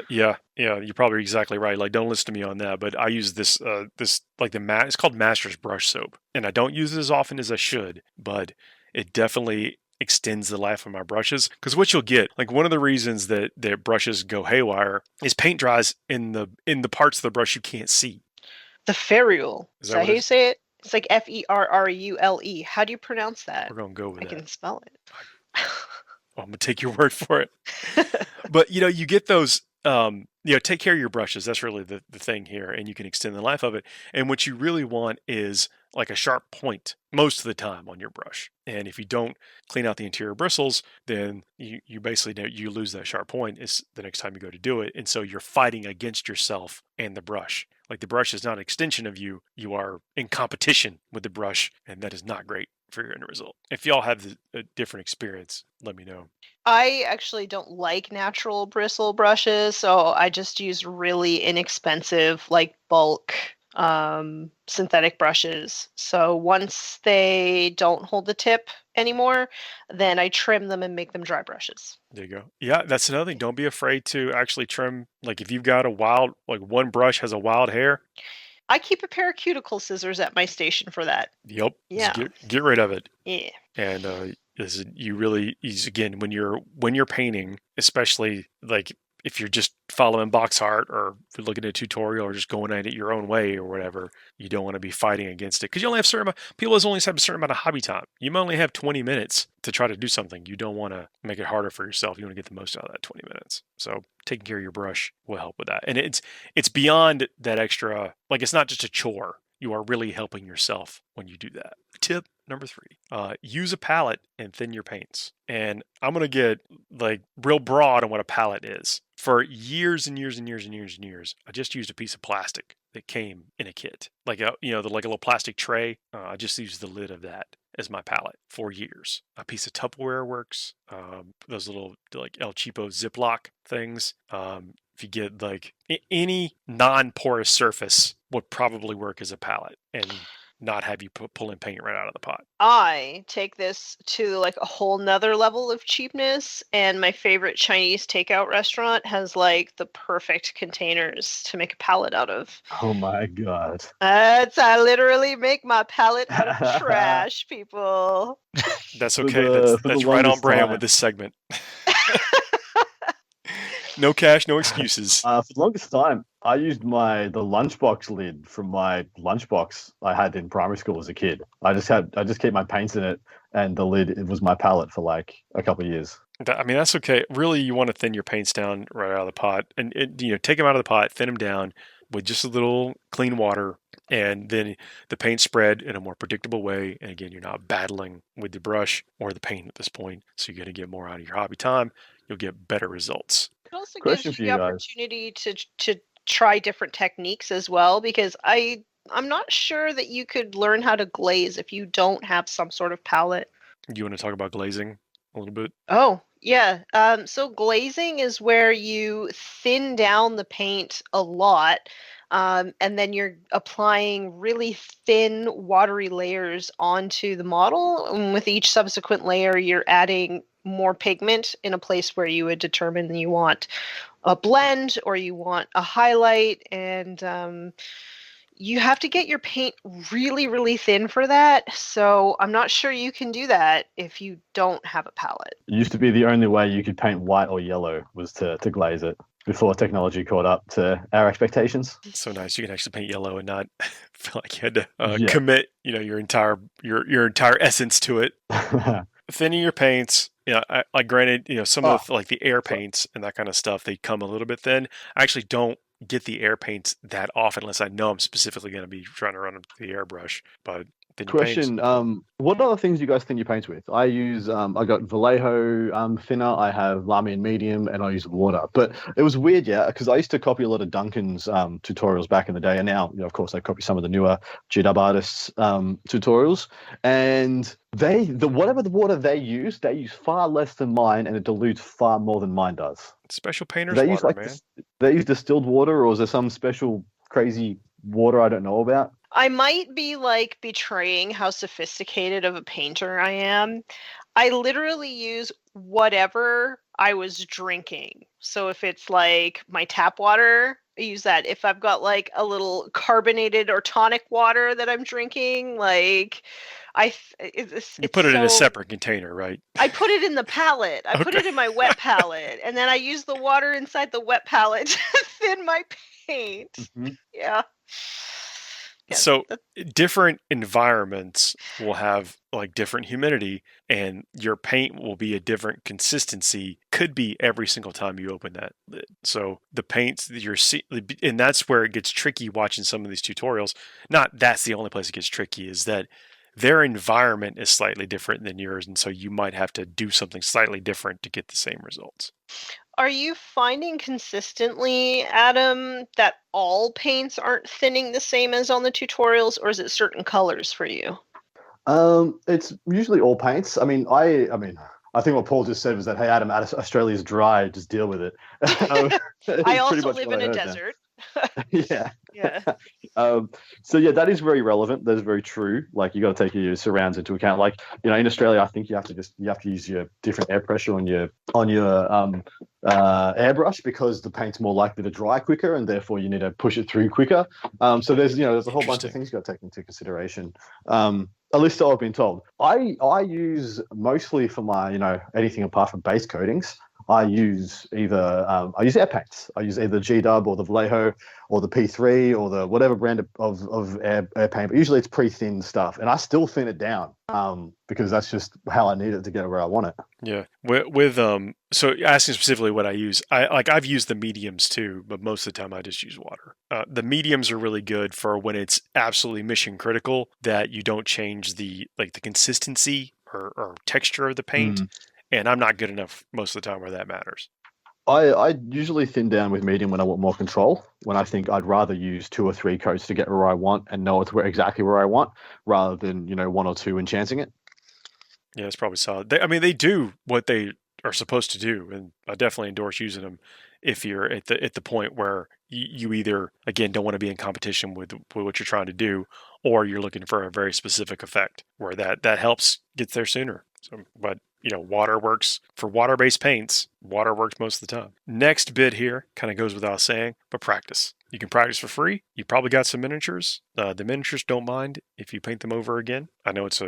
S3: Yeah, you're probably exactly right. Like, don't listen to me on that, but I use this like it's called Master's brush soap, and I don't use it as often as I should, but it definitely extends the life of my brushes. Because what you'll get, like one of the reasons that brushes go haywire is paint dries in the parts of the brush you can't see.
S1: The ferrule.
S3: Is
S1: Is
S3: that
S1: that
S3: what
S1: how you
S3: it's-
S1: say it? It's like Ferrule. How do you pronounce that?
S3: We're gonna go with
S1: I
S3: that.
S1: can spell it.
S3: I'm gonna take your word for it. But you get those. Take care of your brushes. That's really the thing here, and you can extend the life of it. And what you really want is like a sharp point most of the time on your brush. And if you don't clean out the interior bristles, then you basically you lose that sharp point is the next time you go to do it. And so you're fighting against yourself and the brush. Like the brush is not an extension of you. You are in competition with the brush, and that is not great for your end result. If y'all have a different experience, let me know.
S1: I actually don't like natural bristle brushes, so I just use really inexpensive, like bulk synthetic brushes. So once they don't hold the tip anymore, then I trim them and make them dry brushes.
S3: There you go. Yeah, that's another thing. Don't be afraid to actually trim. Like if you've got one brush has a wild hair.
S1: I keep a pair of cuticle scissors at my station for that.
S3: Yep.
S1: Yeah.
S3: Just get rid of it.
S1: Yeah.
S3: And again when you're painting, especially like if you're just following box art or if you're looking at a tutorial or just going at it your own way or whatever, you don't want to be fighting against it because you only have people only have a certain amount of hobby time. You only have 20 minutes to try to do something. You don't want to make it harder for yourself. You want to get the most out of that 20 minutes. So taking care of your brush will help with that. And it's beyond that extra, like it's not just a chore. You are really helping yourself when you do that. Tip number 3, use a palette and thin your paints. And I'm going to get like real broad on what a palette is. For years and years and years and years and years, I just used a piece of plastic that came in a kit, like a little plastic tray. I just used the lid of that as my palette for years. A piece of Tupperware works. Those little like El Cheapo Ziploc things. If you get like any non-porous surface would probably work as a palette and not have you pull in paint right out of the pot.
S1: I take this to like a whole nother level of cheapness, and my favorite Chinese takeout restaurant has like the perfect containers to make a palette out of.
S4: Oh my god.
S1: I literally make my palette out of trash, people.
S3: That's
S4: For
S3: okay.
S4: the
S3: That's right on
S4: longest
S3: brand
S4: time.
S3: with this segment. No cash, no excuses.
S4: For the longest time, I used the lunchbox lid from my lunchbox I had in primary school as a kid. I just keep my paints in it, and the lid it was my palette for like a couple of years.
S3: I mean, that's okay. Really, you want to thin your paints down right out of the pot, and take them out of the pot, thin them down with just a little clean water, and then the paint spread in a more predictable way. And again, you're not battling with the brush or the paint at this point, so you're going to get more out of your hobby time. You'll get better results.
S1: It also
S4: Question
S1: gives
S4: for
S1: you
S4: you
S1: the
S4: guys.
S1: opportunity to try different techniques as well, because I'm not sure that you could learn how to glaze if you don't have some sort of palette.
S3: You want to talk about glazing a little bit?
S1: Oh, yeah. So glazing is where you thin down the paint a lot, and then you're applying really thin, watery layers onto the model. And with each subsequent layer, you're adding more pigment in a place where you would determine you want a blend or you want a highlight, and you have to get your paint really, really thin for that. So I'm not sure you can do that if you don't have a palette.
S4: It used to be the only way you could paint white or yellow was to glaze it before technology caught up to our expectations.
S3: It's so nice. You can actually paint yellow and not feel like you had to
S4: Yeah.
S3: commit, your entire essence to it. Thinning your paints. Granted, some of like the air paints and that kind of stuff, they come a little bit thin. I actually don't get the air paints that often unless I know I'm specifically going to be trying to run the airbrush. But thin your paints.
S4: Question: what other things you guys thin your paints with? I use I got Vallejo thinner. I have Lamian medium, and I use water. But it was weird, because I used to copy a lot of Duncan's tutorials back in the day, and now, of course, I copy some of the newer G-Dub artists' tutorials, and whatever the water they use far less than mine, and it dilutes far more than mine does.
S3: Special painter's
S4: They
S3: water,
S4: use
S3: man.
S4: they use distilled water, or is there some special crazy water I don't know about?
S1: I might be like betraying how sophisticated of a painter I am. I literally use whatever I was drinking. So if it's like my tap water, I use that. If I've got like a little carbonated or tonic water that I'm drinking, like
S3: You put it in a separate container, right?
S1: I put it in the palette. I put
S3: Okay.
S1: it in my wet palette, and then I use the water inside the wet palette to thin my paint.
S4: Mhm.
S1: Yeah. Yes,
S3: So different environments will have like different humidity, and your paint will be a different consistency. Could be every single time you open that lid. So the paints that you're seeing, and that's where it gets tricky watching some of these tutorials. Not that's the only place it gets tricky, is that their environment is slightly different than yours, and so you might have to do something slightly different to get the same results.
S1: Are you finding consistently, Adam, that all paints aren't thinning the same as on the tutorials, or is it certain colors for you?
S4: It's usually all paints. I mean, I think what Paul just said was that, hey, Adam, Australia's dry, just deal with it.
S1: I
S4: Pretty
S1: also
S4: much
S1: live
S4: what
S1: in
S4: I
S1: a
S4: heard now.
S1: desert.
S4: Yeah.
S1: Yeah.
S4: So yeah, that is very relevant. That's very true. Like you got to take your surrounds into account. Like in Australia, I think you have to use your different air pressure on your airbrush because the paint's more likely to dry quicker, and therefore you need to push it through quicker. So there's a whole bunch of
S3: Interesting.
S4: things you got to take into consideration. At least I've been told. I use mostly for my anything apart from base coatings. I use air paints. I use either G-Dub or the Vallejo or the P3 or the whatever brand of air paint. But usually it's pre-thin stuff, and I still thin it down because that's just how I need it to get where I want it.
S3: Yeah. With so asking specifically what I use, I've used the mediums too, but most of the time I just use water. The mediums are really good for when it's absolutely mission critical that you don't change the consistency or texture of the paint. And I'm not good enough most of the time where that matters.
S4: I usually thin down with medium when I want more control. When I think I'd rather use 2 or 3 coats to get where I want and know it's exactly where I want, rather than 1 or 2 and chancing it.
S3: Yeah, it's probably solid. They do what they are supposed to do, and I definitely endorse using them if you're at the point where you either again don't want to be in competition with what you're trying to do, or you're looking for a very specific effect where that helps get there sooner. So, but water works for water-based paints. Water works most of the time. Next bit here kind of goes without saying, but practice. You can practice for free. You probably got some miniatures. The miniatures don't mind if you paint them over again. I know it's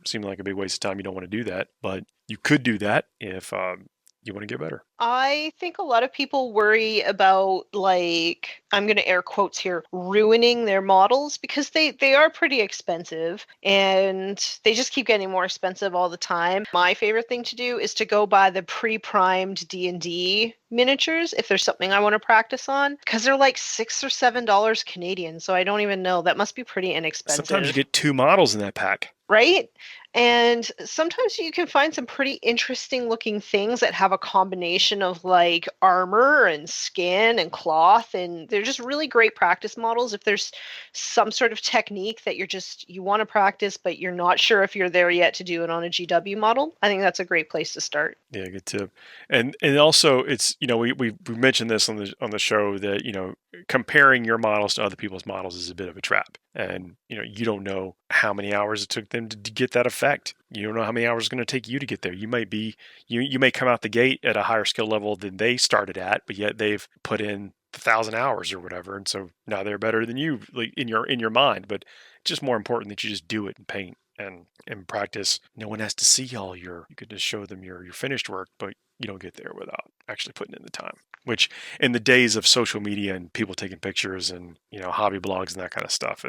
S3: seemed like a big waste of time. You don't want to do that, but you could do that if you want to get better.
S1: I think a lot of people worry about, like, I'm going to air quotes here, ruining their models because they are pretty expensive and they just keep getting more expensive all the time. My favorite thing to do is to go buy the pre-primed D&D miniatures if there's something I want to practice on, because they're like $6 or $7 Canadian, so I don't even know. That must be pretty inexpensive.
S3: Sometimes you get 2 models in that pack.
S1: Right? And sometimes you can find some pretty interesting looking things that have a combination of like armor and skin and cloth, and they're just really great practice models if there's some sort of technique that you want to practice but you're not sure if you're there yet to do it on a GW model. I think that's a great place to start.
S3: Yeah, good tip. And also it's we mentioned this on the show that comparing your models to other people's models is a bit of a trap. And you don't know how many hours it took them to get that effect. You don't know how many hours it's going to take you to get there. You may come out the gate at a higher skill level than they started at, but yet they've put in 1,000 hours or whatever, and so now they're better than you, like in your mind. But it's just more important that you just do it and paint and practice. No one has to see you could just show them your finished work, but you don't get there without actually putting in the time. Which in the days of social media and people taking pictures and hobby blogs and that kind of stuff,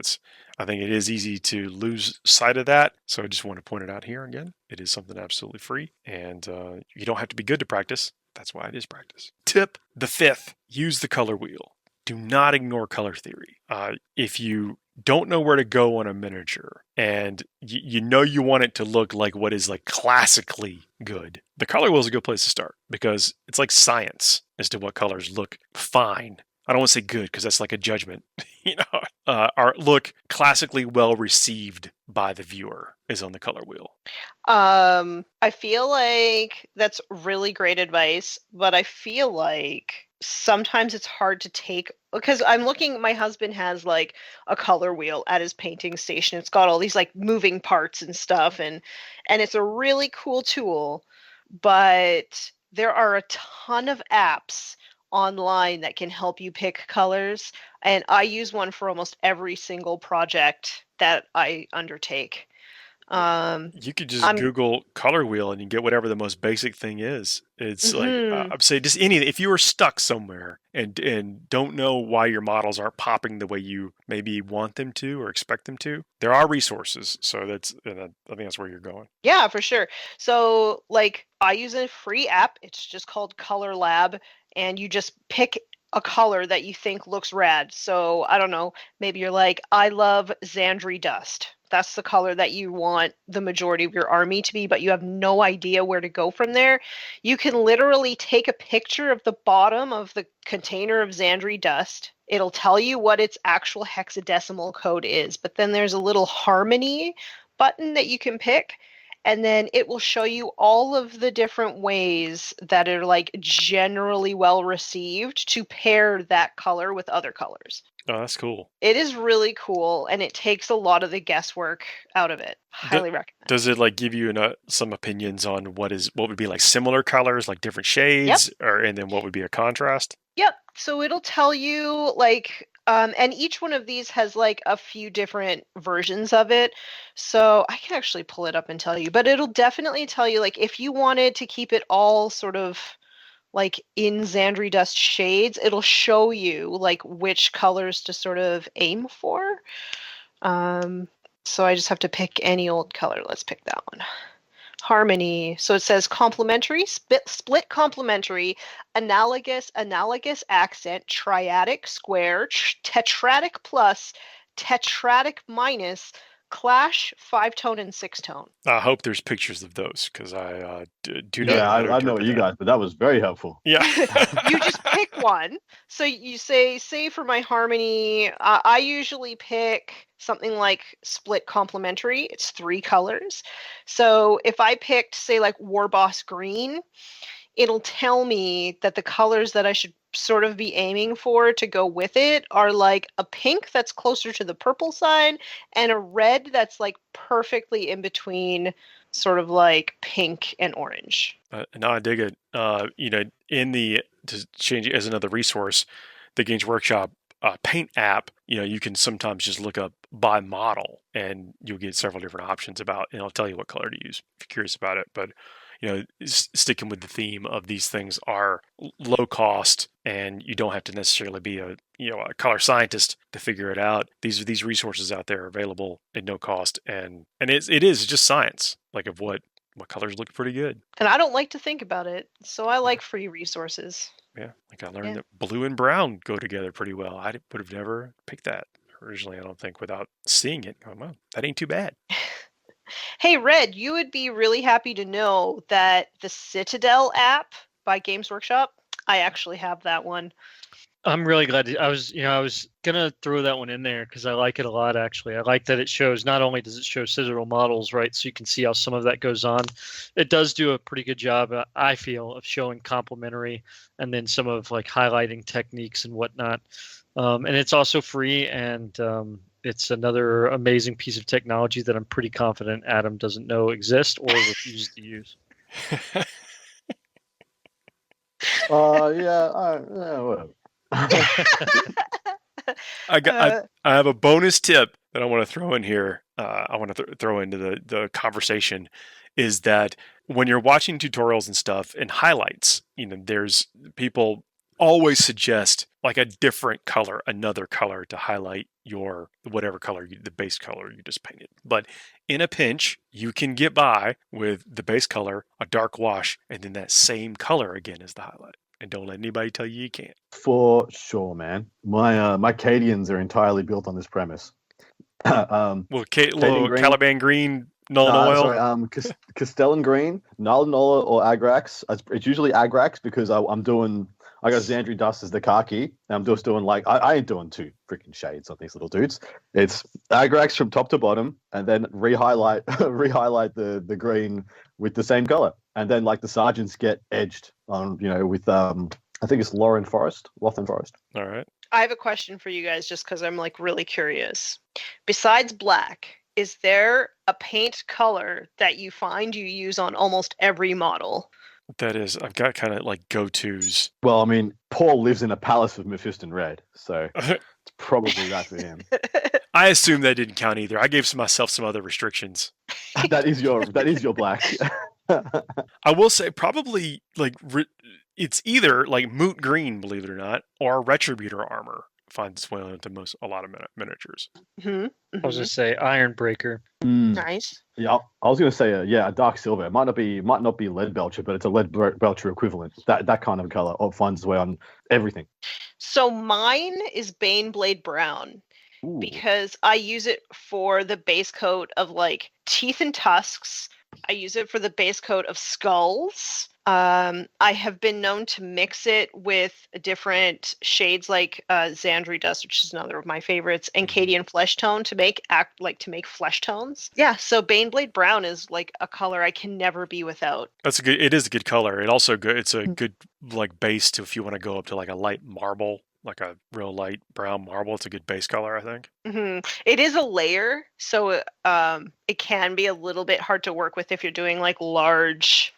S3: I think it is easy to lose sight of that. So I just want to point it out here again. It is something absolutely free, and you don't have to be good to practice. That's why it is practice. Tip the 5th: use the color wheel. Do not ignore color theory. If you don't know where to go on a miniature and you want it to look like what is like classically good, the color wheel is a good place to start because it's like science as to what colors look fine. I don't want to say good because that's like a judgment, look classically well received by the viewer is on the color wheel.
S1: I feel like that's really great advice, but I feel like sometimes it's hard to take, because my husband has like a color wheel at his painting station. It's got all these like moving parts and stuff, and it's a really cool tool, but there are a ton of apps online that can help you pick colors, and I use one for almost every single project that I undertake.
S3: You could just
S1: I'm
S3: Google color wheel and you get whatever the most basic thing is. It's like
S1: Mhm.
S3: I'm saying, just anything. If you were stuck somewhere and don't know why your models aren't popping the way you maybe want them to or expect them to, there are resources. So I think that's where you're going.
S1: Yeah, for sure. So, like, I use a free app. It's just called Color Lab, and you just pick a color that you think looks rad. So, I don't know, maybe you're like, I love Xandri Dust. That's the color that you want the majority of your army to be, but you have no idea where to go from there. You can literally take a picture of the bottom of the container of Xandri Dust. It'll tell you what its actual hexadecimal code is, but then there's a little harmony button that you can pick, and then it will show you all of the different ways that are like generally well received to pair that color with other colors.
S3: Oh, that's cool.
S1: It is really cool, and it takes a lot of the guesswork out of it. Highly recommend.
S3: Does it like give you some opinions on what would be like similar colors, like different shades, and then what would be a contrast?
S1: Yep. So it'll tell you like and each one of these has like a few different versions of it. So I can actually pull it up and tell you, but it'll definitely tell you like if you wanted to keep it all sort of like in Xandri Dust shades, it'll show you like which colors to sort of aim for. So I just have to pick any old color. Let's pick that one. Harmony. So it says complementary, split complementary, analogous accent, triadic square, tetradic plus, tetradic minus, clash, 5-tone and 6-tone.
S3: I hope there's pictures of those because I do not.
S4: Yeah,
S3: how to
S4: I know
S3: interpret
S4: you
S3: that.
S4: guys, but that was very helpful.
S3: Yeah.
S1: You just pick one. So you say for my harmony, I usually pick something like split complementary. It's 3 colors. So if I picked, say, like War Boss green, it'll tell me that the colors that I should sort of be aiming for to go with it are like a pink that's closer to the purple side and a red that's like perfectly in between sort of like pink and orange.
S3: No, I dig it. To change it as another resource, the Games Workshop paint app, you can sometimes just look up by model and you'll get several different options and it'll tell you what color to use if you're curious about it. But sticking with the theme of these things are low cost, and you don't have to necessarily be a color scientist to figure it out. These resources out there are available at no cost, and it is just science, like of what colors look pretty good.
S1: And I don't like to think about it, so I like free resources.
S3: Yeah, like I learned that blue and brown go together pretty well. I would have never picked that originally, I don't think, without seeing it. Going, well, that ain't too bad.
S1: Hey, Red, you would be really happy to know that the Citadel app by Games Workshop, I actually have that one.
S5: I'm really glad. I was gonna throw that one in there because I like it a lot. Actually, I like that it shows. Not only does it show Citadel models, right, so you can see how some of that goes on. It does do a pretty good job, I feel, of showing complementary and then some of like highlighting techniques and whatnot. And it's also free, and it's another amazing piece of technology that I'm pretty confident Adam doesn't know exists or refuses to use.
S4: Whatever.
S3: I have a bonus tip that I want to throw in here. I want to throw into the conversation is that when you're watching tutorials and stuff and highlights, there's people always suggest like a different color, another color to highlight your whatever color, the base color you just painted. But in a pinch, you can get by with the base color, a dark wash, and then that same color again as the highlight. And don't let anybody tell you can't.
S4: For sure, man. My Cadians are entirely built on this premise.
S3: Little Caliban green, Null oil.
S4: Castellan green, Null or Agrax. It's usually Agrax because I got Xandri Dust as the khaki, and I'm just doing like I ain't doing 2 freaking shades on these little dudes. It's Agrax from top to bottom, and then rehighlight the green with the same color, and then like the sergeants get edged on with I think it's Lothan Forest.
S3: All right.
S1: I have a question for you guys just because I'm like really curious. Besides black, is there a paint color that you find you use on almost every model?
S3: That is, I've got kind of like go-tos.
S4: Well, I mean, Paul lives in a palace of Mephiston red, so it's probably that for him.
S3: I assume that didn't count either. I gave myself some other restrictions.
S4: That is your black.
S3: I will say probably like it's either like moot green, believe it or not, or retributor armor finds its way into a lot of miniatures.
S1: Mhm,
S5: I was
S1: mhm.
S5: gonna say Ironbreaker.
S1: Nice.
S4: Yeah, I was going to say, a dark silver. It might not be lead belcher, but it's a lead belcher equivalent. That kind of color finds its way on everything.
S1: So mine is Baneblade Brown
S4: Ooh.
S1: because I use it for the base coat of like teeth and tusks. I use it for the base coat of skulls. I have been known to mix it with different shades like Xandri Dust, which is another of my favorites, and Cadian Flesh Tone to make flesh tones. Yeah, so Baneblade Brown is like a color I can never be without.
S3: It is a good color. It's a good like base to if you want to go up to like a light marble, like a real light brown marble. It's a good base color, I think.
S1: It is a layer, so it can be a little bit hard to work with if you're doing like large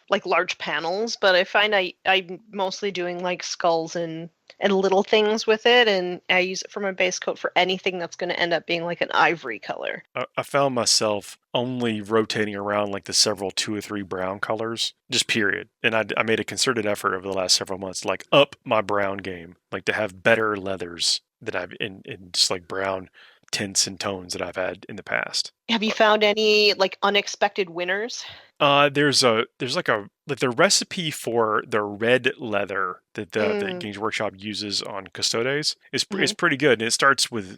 S1: panels. But I find I'm mostly doing like skulls and little things with it, and I use it for my base coat for anything that's going to end up being like an ivory color.
S3: I found myself only rotating around like the several 2 or 3 brown colors, just period. And I made a concerted effort over the last several months to like up my brown game, like to have better leathers that I've in just like brown tints and tones that I've had in the past.
S1: Have you found any like unexpected winners?
S3: There's like the recipe for the red leather that the Games Workshop uses on Custodes is pretty good, and it starts with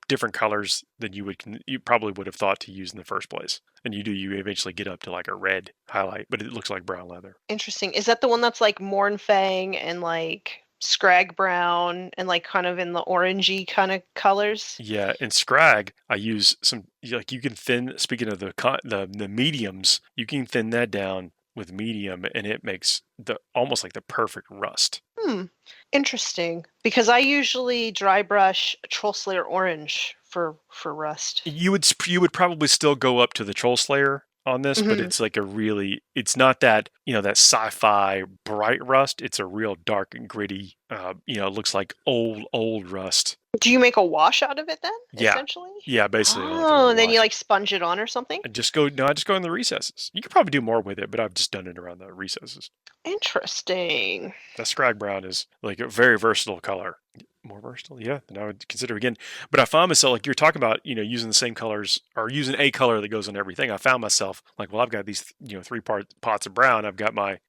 S3: different colors than you probably would have thought to use in the first place, and you eventually get up to like a red highlight, but it looks like brown leather.
S1: Interesting. Is that the one that's like Mornfang and like Scrag Brown and like kind of in the orangey kind of colors?
S3: Yeah, in Scrag, I use some like you can thin. Speaking of the mediums, you can thin that down with medium, and it makes almost like the perfect rust.
S1: Interesting. Because I usually dry brush Troll Slayer orange for rust.
S3: You would probably still go up to the Troll Slayer on this, but it's like it's not that that sci-fi bright rust. It's a real dark and gritty. It looks like old rust.
S1: Do you make a wash out of it then?
S3: Yeah.
S1: Essentially.
S3: Yeah, basically.
S1: Oh, and then you like sponge it on or something?
S3: I just go in the recesses. You could probably do more with it, but I've just done it around the recesses.
S1: Interesting.
S3: That Scrag Brown is like a very versatile color. More versatile, yeah, than I would consider again. But I found myself like you're talking about, using the same colors or using a color that goes on everything. I found myself like, well, I've got these, 3 pots of brown. I've got my,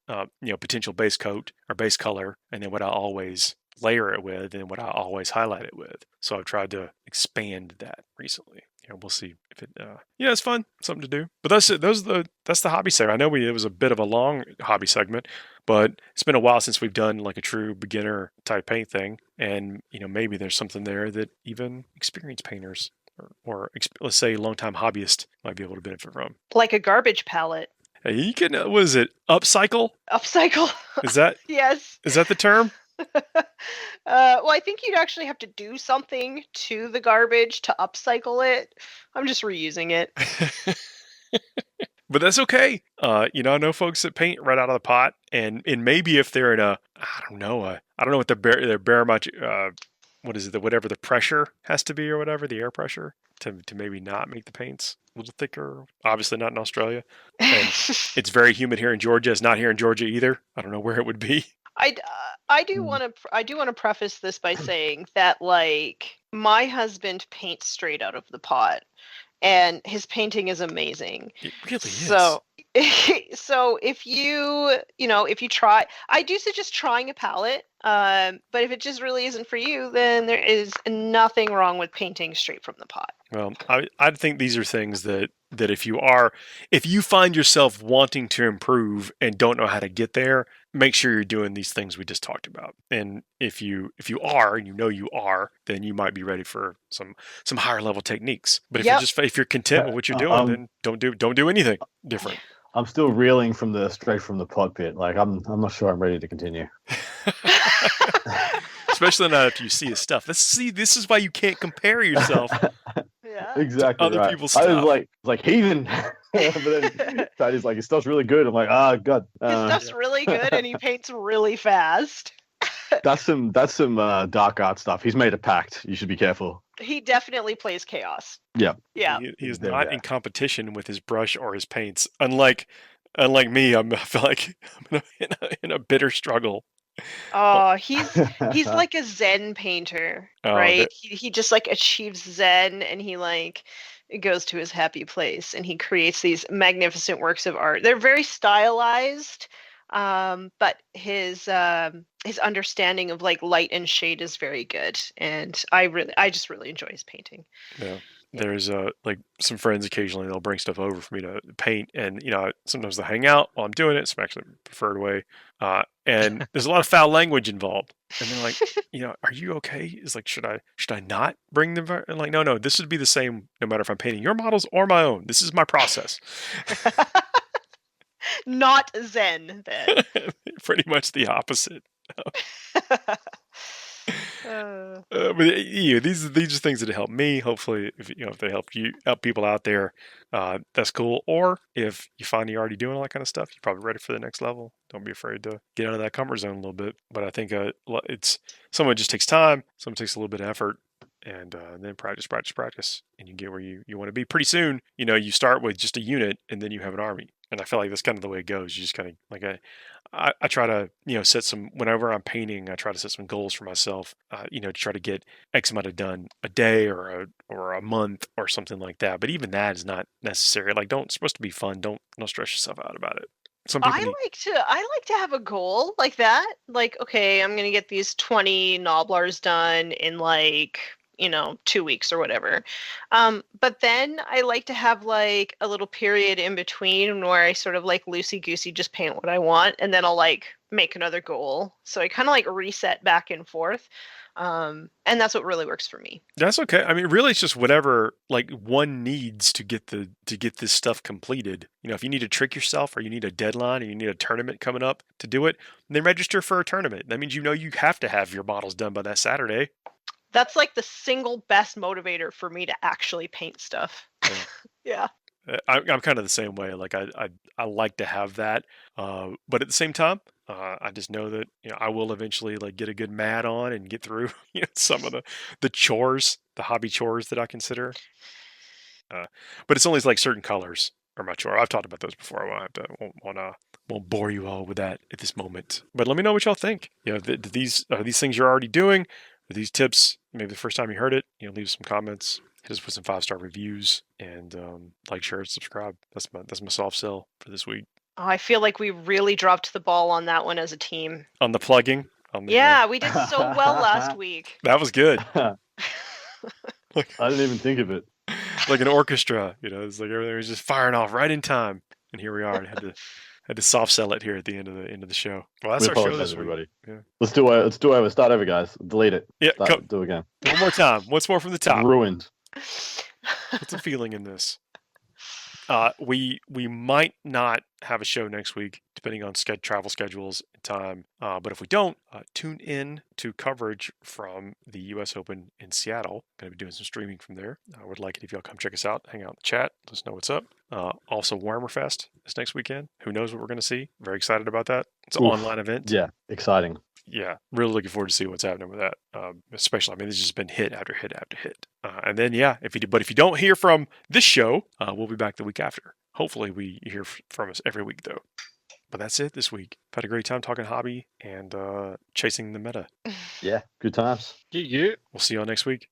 S3: potential base coat or base color, and then what I always layer it with, and what I always highlight it with. So I've tried to expand that recently. We'll see if it. It's fun, something to do. But that's it. That's the hobby segment. I know it was a bit of a long hobby segment, but it's been a while since we've done like a true beginner type paint thing, and maybe there's something there that even experienced painters or let's say longtime hobbyists might be able to benefit from.
S1: Like a garbage palette.
S3: You can. What is it? Upcycle?
S1: Upcycle.
S3: Is that?
S1: Yes.
S3: Is that the term?
S1: Well, I think you'd actually have to do something to the garbage to upcycle it. I'm just reusing it.
S3: But that's okay. I know folks that paint right out of the pot, and maybe if they're in I don't know what their bare much what is it, whatever the pressure has to be or whatever, the air pressure to maybe not make the paints a little thicker. Obviously not in Australia. And it's very humid here in Georgia. It's not here in Georgia either. I don't know where it would be.
S1: I do want to preface this by saying that like my husband paints straight out of the pot, and his painting is amazing.
S3: It really is.
S1: So if you try, I do suggest trying a palette. But if it just really isn't for you, then there is nothing wrong with painting straight from the pot.
S3: Well, I think these are things that if you find yourself wanting to improve and don't know how to get there, make sure you're doing these things we just talked about. And if you are, and you are, then you might be ready for some higher level techniques. But if you're content with what you're doing, then don't do anything different.
S4: I'm still reeling from the straight from the pot bit. Like I'm not sure I'm ready to continue.
S3: Especially not after you see his stuff. This is why you can't compare yourself.
S1: Yeah.
S4: Exactly.
S3: Other
S4: right.
S3: people's stuff.
S4: I was like heathen, but then Tidy's like, his stuff's really good. I'm like, god.
S1: His stuff's really good, and he paints really fast.
S4: That's some dark art stuff. He's made a pact. You should be careful.
S1: He definitely plays chaos.
S4: Yeah.
S1: Yeah.
S3: He is
S4: There,
S3: not
S4: there.
S3: in competition with his brush or his paints. Unlike me, I feel like I'm in a bitter struggle.
S1: Oh, he's like a Zen painter,
S3: Oh,
S1: right? He just like achieves Zen and he like goes to his happy place and he creates these magnificent works of art. They're very stylized, but his understanding of like light and shade is very good, and I just really enjoy his painting.
S3: yeah.
S1: Yeah.
S3: There's like some friends occasionally they'll bring stuff over for me to paint, and sometimes they'll hang out while I'm doing it. It's actually preferred way, and there's a lot of foul language involved, and they're like, are you okay? It's like, should I not bring them? And like, no, this would be the same no matter if I'm painting your models or my own. This is my process.
S1: Not Zen then.
S3: Pretty much the opposite. But these are just things that help me. Hopefully, if they help people out there, that's cool. Or if you find you're already doing all that kind of stuff, you're probably ready for the next level. Don't be afraid to get out of that comfort zone a little bit. But I think it's someone just takes time. Someone takes a little bit of effort, and then practice, and you get where you want to be. Pretty soon, you start with just a unit, and then you have an army. And I feel like that's kind of the way it goes. You just kind of like I try to set some, whenever I'm painting, I try to set some goals for myself. To try to get X amount of done a day or a month or something like that. But even that is not necessary. Like, it's supposed to be fun. Don't stress yourself out about it. Some people
S1: I like to have a goal like that. Like, okay, I'm gonna get these 20 Noblars done in like 2 weeks or whatever. But then I like to have like a little period in between where I sort of like loosey goosey just paint what I want, and then I'll like make another goal. So I kind of like reset back and forth. And that's what really works for me.
S3: That's okay. I mean, really, it's just whatever like one needs to get this stuff completed. If you need to trick yourself, or you need a deadline, or you need a tournament coming up to do it, then register for a tournament. That means you have to have your models done by that Saturday.
S1: That's like the single best motivator for me to actually paint stuff. Yeah.
S3: I'm kind of the same way. Like I like to have that, but at the same time, I just know that I will eventually like get a good mat on and get through some of the chores, the hobby chores that I consider. But it's only like certain colors are my chore. I've talked about those before. I won't bore you all with that at this moment. But let me know what y'all think. These things you're already doing. Are these tips maybe the first time you heard it? Leave some comments. Hit us with some 5-star reviews, and like, share, and subscribe. That's my soft sell for this week.
S1: Oh, I feel like we really dropped the ball on that one as a team.
S3: On the plugging.
S1: Yeah, we did so well last week.
S3: That was good.
S4: I didn't even think of it.
S3: Like an orchestra, it's like everything was just firing off right in time, and here we are. Had to soft sell it here at the end of the show. Well, that's our show this week. Everybody. Yeah.
S4: Let's do over. Start over, guys. Delete it.
S3: Yeah,
S4: do again.
S3: One more time. Once more from the top.
S4: Ruined.
S3: What's the feeling in this? We might not have a show next week, depending on travel schedules and time. But if we don't, tune in to coverage from the U.S. Open in Seattle. Going to be doing some streaming from there. I would like it if y'all come check us out, hang out in the chat, let us know what's up. Also, Warhammer Fest is next weekend. Who knows what we're going to see? Very excited about that. It's an online event.
S4: Yeah, exciting.
S3: Yeah, really looking forward to see what's happening with that. Especially, there's just been hit after hit after hit. And then, if you don't hear from this show, we'll be back the week after. Hopefully, we hear from us every week, though. But that's it this week. I've had a great time talking hobby and chasing the meta.
S4: Yeah, good times.
S5: Yeah.
S3: We'll see y'all next week.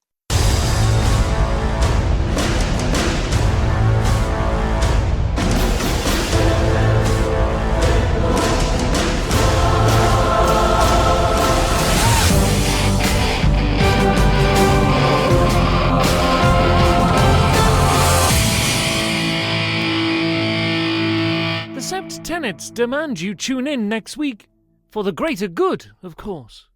S2: The Sept tenets demand you tune in next week. For the greater good, of course.